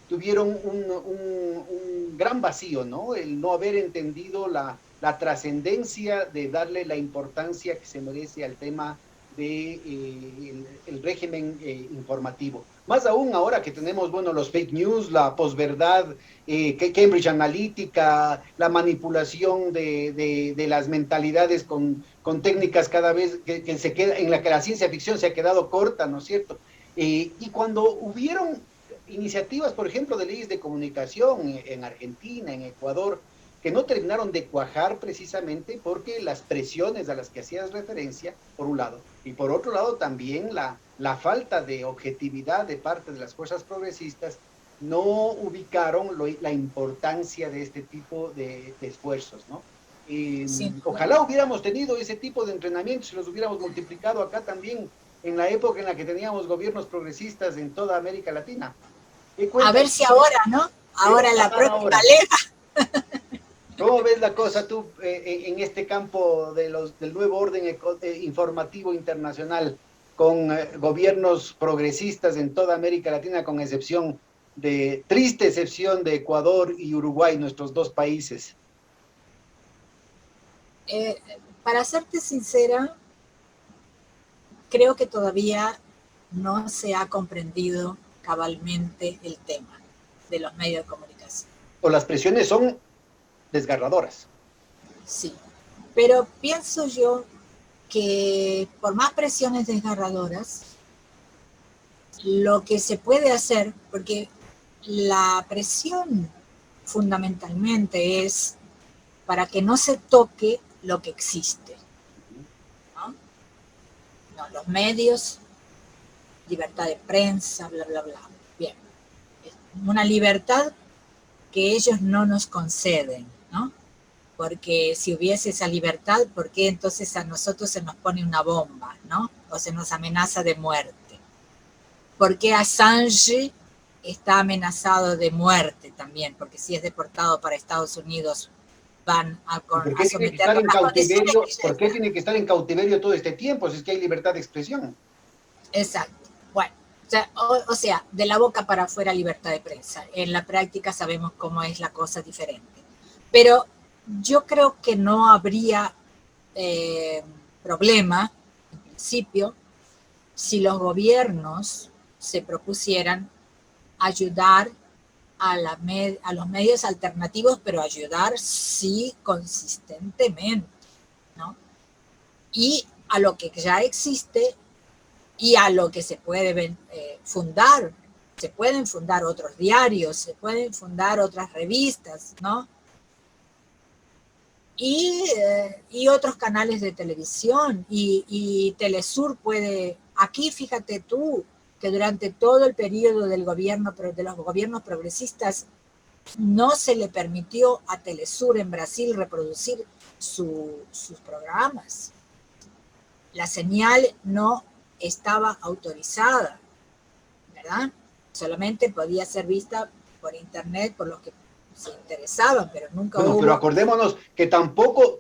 tuvieron un gran vacío, ¿no? El no haber entendido la trascendencia de darle la importancia que se merece al tema el régimen informativo. Más aún ahora que tenemos, bueno, los fake news, la posverdad, Cambridge Analytica, la manipulación de las mentalidades con técnicas cada vez que se queda, en la que la ciencia ficción se ha quedado corta, ¿no es cierto? Y cuando hubieron iniciativas, por ejemplo, de leyes de comunicación en Argentina, en Ecuador, que no terminaron de cuajar precisamente porque las presiones a las que hacías referencia, por un lado, y por otro lado también la falta de objetividad de parte de las fuerzas progresistas no ubicaron la importancia de este tipo de esfuerzos, ¿no? Sí. Ojalá hubiéramos tenido ese tipo de entrenamientos y los hubiéramos multiplicado acá también en la época en la que teníamos gobiernos progresistas en toda América Latina. A ver si ahora, ¿no? Ahora la próxima leva. ¿Cómo ves la cosa tú en este campo del nuevo orden informativo internacional con gobiernos progresistas en toda América Latina, con triste excepción de Ecuador y Uruguay, nuestros dos países? Para serte sincera, creo que todavía no se ha comprendido cabalmente el tema de los medios de comunicación. O las presiones son desgarradoras. Sí, pero pienso yo que por más presiones desgarradoras, lo que se puede hacer, porque la presión fundamentalmente es para que no se toque lo que existe, ¿no? No, los medios, libertad de prensa, bla, bla, bla. Bien, una libertad que ellos no nos conceden, porque si hubiese esa libertad, ¿por qué entonces a nosotros se nos pone una bomba, ¿no? O se nos amenaza de muerte? ¿Por qué Assange está amenazado de muerte también? Porque si es deportado para Estados Unidos, van a ¿Por qué tiene que estar someterlo a en las condiciones cautiverio? que ya ¿Por qué están. tiene que estar en cautiverio todo este tiempo si es que hay libertad de expresión? Exacto. Bueno, o sea, de la boca para afuera libertad de prensa. En la práctica sabemos cómo es la cosa diferente. Pero yo creo que no habría problema, en principio, si los gobiernos se propusieran ayudar a los medios alternativos, pero ayudar sí consistentemente, ¿no? Y a lo que ya existe y a lo que se puede fundar. Se pueden fundar otros diarios, se pueden fundar otras revistas, ¿no? Y otros canales de televisión. Y Telesur puede, aquí fíjate tú, que durante todo el periodo del gobierno, de los gobiernos progresistas, no se le permitió a Telesur en Brasil reproducir sus programas. La señal no estaba autorizada, ¿verdad? Solamente podía ser vista por internet por los que se interesaban, pero nunca Bueno, hubo... pero acordémonos que tampoco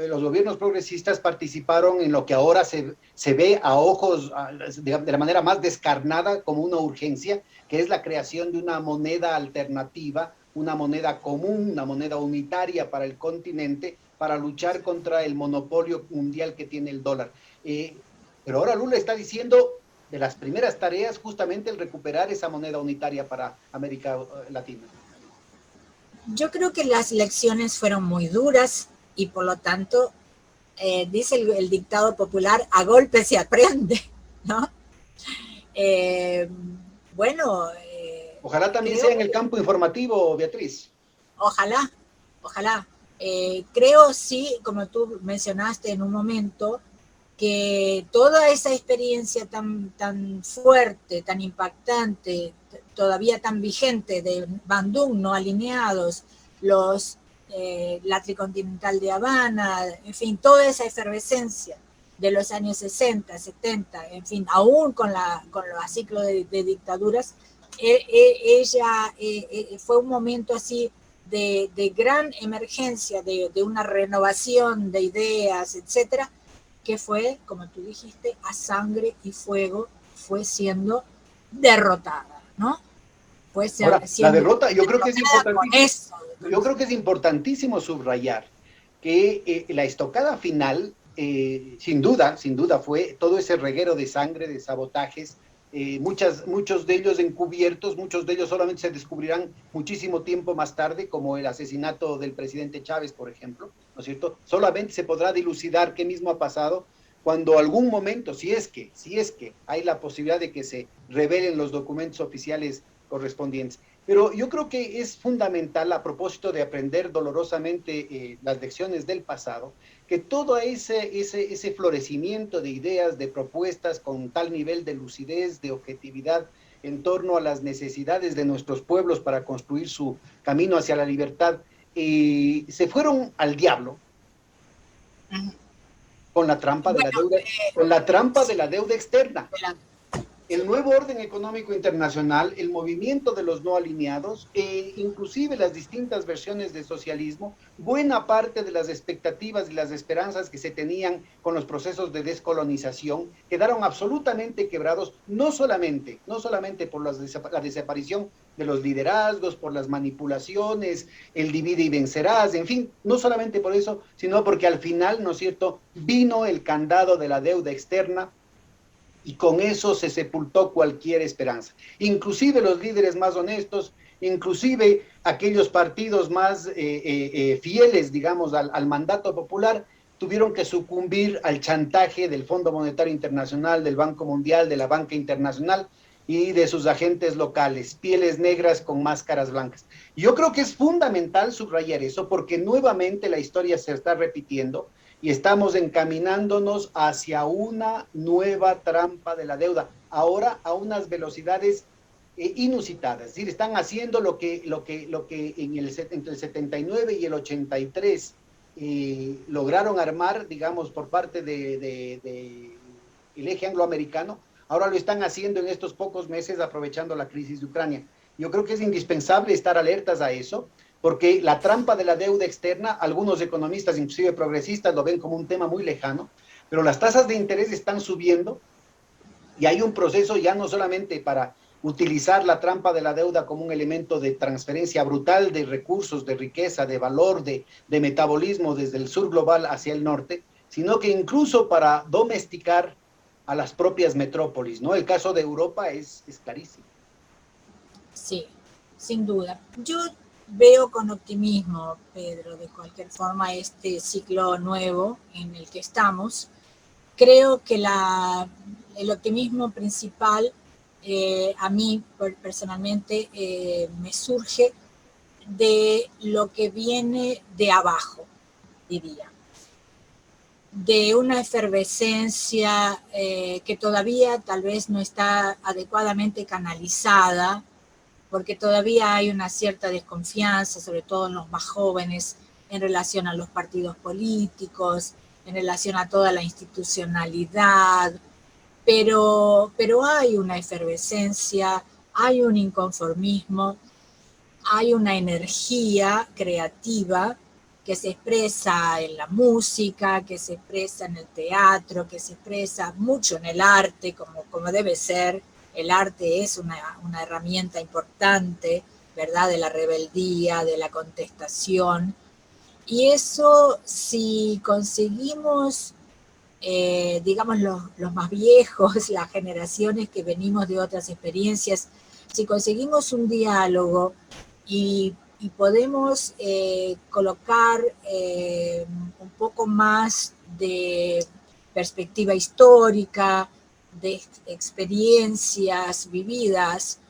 los gobiernos progresistas participaron en lo que ahora se ve a ojos, de la manera más descarnada, como una urgencia, que es la creación de una moneda alternativa, una moneda común, una moneda unitaria para el continente, para luchar contra el monopolio mundial que tiene el dólar. Pero ahora Lula está diciendo de las primeras tareas justamente el recuperar esa moneda unitaria para América Latina. Yo creo que las lecciones fueron muy duras y por lo tanto, dice el dictado popular, a golpe se aprende, ¿no? Bueno... Ojalá también sea en el campo informativo, Beatriz. Ojalá, ojalá. Creo sí, como tú mencionaste en un momento, que toda esa experiencia tan fuerte, tan impactante, todavía tan vigente de Bandung, no alineados, la Tricontinental de Habana, en fin, toda esa efervescencia de los años 60, 70, en fin, aún con los ciclos de dictaduras, ella fue un momento así de gran emergencia, de una renovación de ideas, etcétera, que fue, como tú dijiste, a sangre y fuego, fue siendo derrotada, ¿no? Ahora, la derrota, yo creo que es importantísimo. Yo creo que es importantísimo subrayar que la estocada final, sin duda, fue todo ese reguero de sangre, de sabotajes, muchos de ellos encubiertos, muchos de ellos solamente se descubrirán muchísimo tiempo más tarde, como el asesinato del presidente Chávez, por ejemplo, ¿no es cierto? Solamente se podrá dilucidar qué mismo ha pasado cuando algún momento, si es que hay la posibilidad de que se revelen los documentos oficiales correspondientes. Pero yo creo que es fundamental, a propósito de aprender dolorosamente las lecciones del pasado, que todo ese florecimiento de ideas, de propuestas con tal nivel de lucidez, de objetividad en torno a las necesidades de nuestros pueblos para construir su camino hacia la libertad, se fueron al diablo con la trampa de la deuda, con la trampa de la deuda externa. El nuevo orden económico internacional, el movimiento de los no alineados, inclusive las distintas versiones de socialismo, buena parte de las expectativas y las esperanzas que se tenían con los procesos de descolonización, quedaron absolutamente quebrados, no solamente por la desaparición de los liderazgos, por las manipulaciones, el divide y vencerás, en fin, no solamente por eso, sino porque al final, ¿no es cierto?, vino el candado de la deuda externa, y con eso se sepultó cualquier esperanza. Inclusive los líderes más honestos, inclusive aquellos partidos más fieles, digamos, al mandato popular, tuvieron que sucumbir al chantaje del Fondo Monetario Internacional, del Banco Mundial, de la banca internacional y de sus agentes locales, pieles negras con máscaras blancas. Yo creo que es fundamental subrayar eso porque nuevamente la historia se está repitiendo y estamos encaminándonos hacia una nueva trampa de la deuda, ahora a unas velocidades inusitadas. Es decir, están haciendo lo que entre el 79 y el 83 lograron armar, digamos, por parte el eje angloamericano. Ahora lo están haciendo en estos pocos meses, aprovechando la crisis de Ucrania. Yo creo que es indispensable estar alertas a eso, porque la trampa de la deuda externa, algunos economistas, inclusive progresistas, lo ven como un tema muy lejano, pero las tasas de interés están subiendo y hay un proceso ya no solamente para utilizar la trampa de la deuda como un elemento de transferencia brutal de recursos, de riqueza, de valor, de metabolismo desde el sur global hacia el norte, sino que incluso para domesticar a las propias metrópolis, ¿no? El caso de Europa es clarísimo. Sí, sin duda. Yo veo con optimismo, Pedro, de cualquier forma, este ciclo nuevo en el que estamos. Creo que el optimismo principal a mí personalmente me surge de lo que viene de abajo, diría. De una efervescencia que todavía tal vez no está adecuadamente canalizada, porque todavía hay una cierta desconfianza, sobre todo en los más jóvenes, en relación a los partidos políticos, en relación a toda la institucionalidad, pero hay una efervescencia, hay un inconformismo, hay una energía creativa que se expresa en la música, que se expresa en el teatro, que se expresa mucho en el arte, como debe ser. El arte es una herramienta importante, ¿verdad?, de la rebeldía, de la contestación. Y eso, si conseguimos, digamos, los más viejos, las generaciones que venimos de otras experiencias, si conseguimos un diálogo y podemos colocar un poco más de perspectiva histórica, de experiencias vividas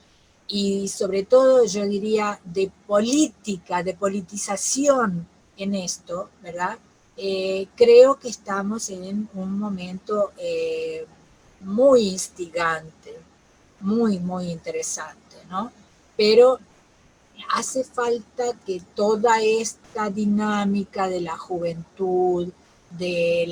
y sobre todo, yo diría, de política, de politización en esto, ¿verdad? Creo que estamos en un momento muy instigante, muy, muy interesante, ¿no? Pero hace falta que toda esta dinámica de la juventud, de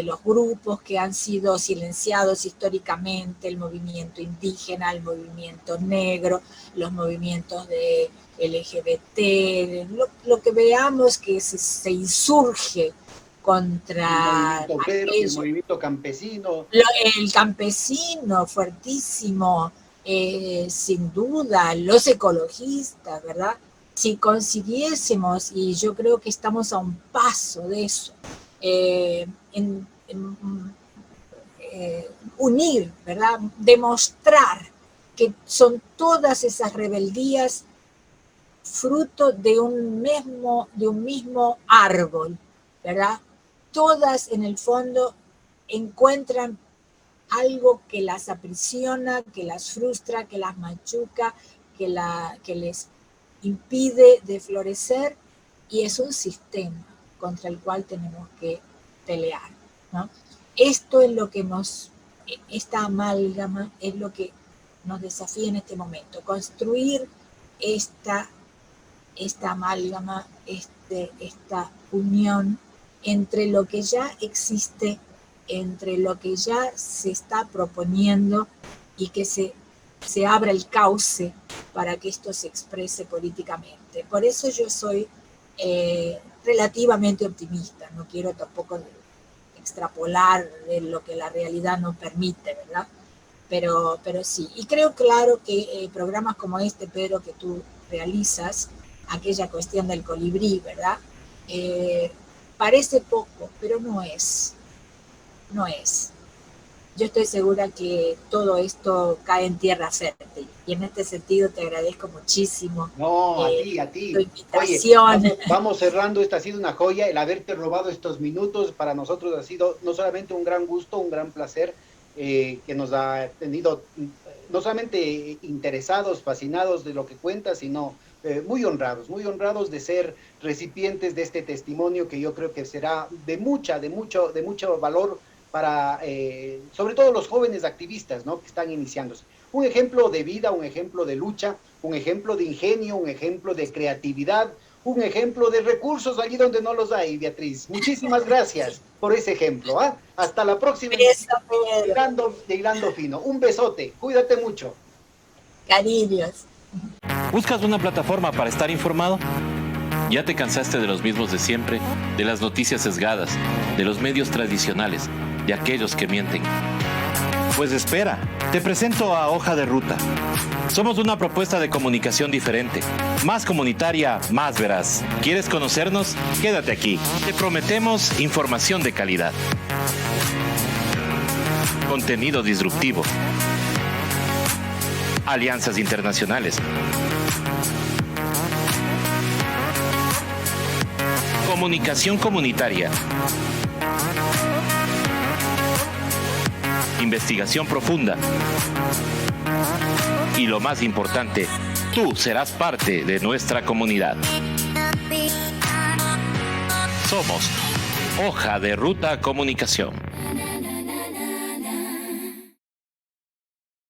los grupos que han sido silenciados históricamente, el movimiento indígena, el movimiento negro, los movimientos de LGBT, lo que veamos que se insurge contra el movimiento verde, el movimiento campesino. El campesino fuertísimo, sin duda, los ecologistas, ¿verdad? Si consiguiésemos, y yo creo que estamos a un paso de eso, unir, ¿verdad? Demostrar que son todas esas rebeldías fruto de un mismo árbol, ¿verdad? Todas en el fondo encuentran algo que las aprisiona, que las frustra, que las machuca, que les impide de florecer, y es un sistema contra el cual tenemos que pelear, ¿no? Esto es lo que esta amálgama es lo que nos desafía en este momento, construir esta amálgama, esta unión entre lo que ya existe, entre lo que ya se está proponiendo y que se abra el cauce para que esto se exprese políticamente. Por eso yo soy relativamente optimista, no quiero tampoco extrapolar de lo que la realidad nos permite, ¿verdad? Pero sí, y creo claro que programas como este, Pedro, que tú realizas, aquella cuestión del colibrí, ¿verdad? Parece poco, pero no es. Yo estoy segura que todo esto cae en tierra fértil, y en este sentido te agradezco muchísimo. No, a ti. Tu invitación. Oye, vamos cerrando, esta ha sido una joya, el haberte robado estos minutos para nosotros ha sido no solamente un gran gusto, un gran placer, que nos ha tenido no solamente interesados, fascinados de lo que cuentas, sino muy honrados de ser recipientes de este testimonio que yo creo que será de mucho valor para sobre todo los jóvenes activistas, ¿no?, que están iniciándose. Un ejemplo de vida, un ejemplo de lucha, un ejemplo de ingenio, un ejemplo de creatividad, un ejemplo de recursos allí donde no los hay, Beatriz. Muchísimas gracias por ese ejemplo. Hasta la próxima. De Hilando Fino. Un besote. Cuídate mucho. Cariños. ¿Buscas una plataforma para estar informado? ¿Ya te cansaste de los mismos de siempre, de las noticias sesgadas, de los medios tradicionales, de aquellos que mienten? Pues espera, te presento a Hoja de Ruta. Somos una propuesta de comunicación diferente, más comunitaria, más veraz. ¿Quieres conocernos? Quédate aquí. Te prometemos información de calidad, contenido disruptivo, alianzas internacionales, comunicación comunitaria, investigación profunda y lo más importante, tú serás parte de nuestra comunidad. Somos Hoja de Ruta Comunicación.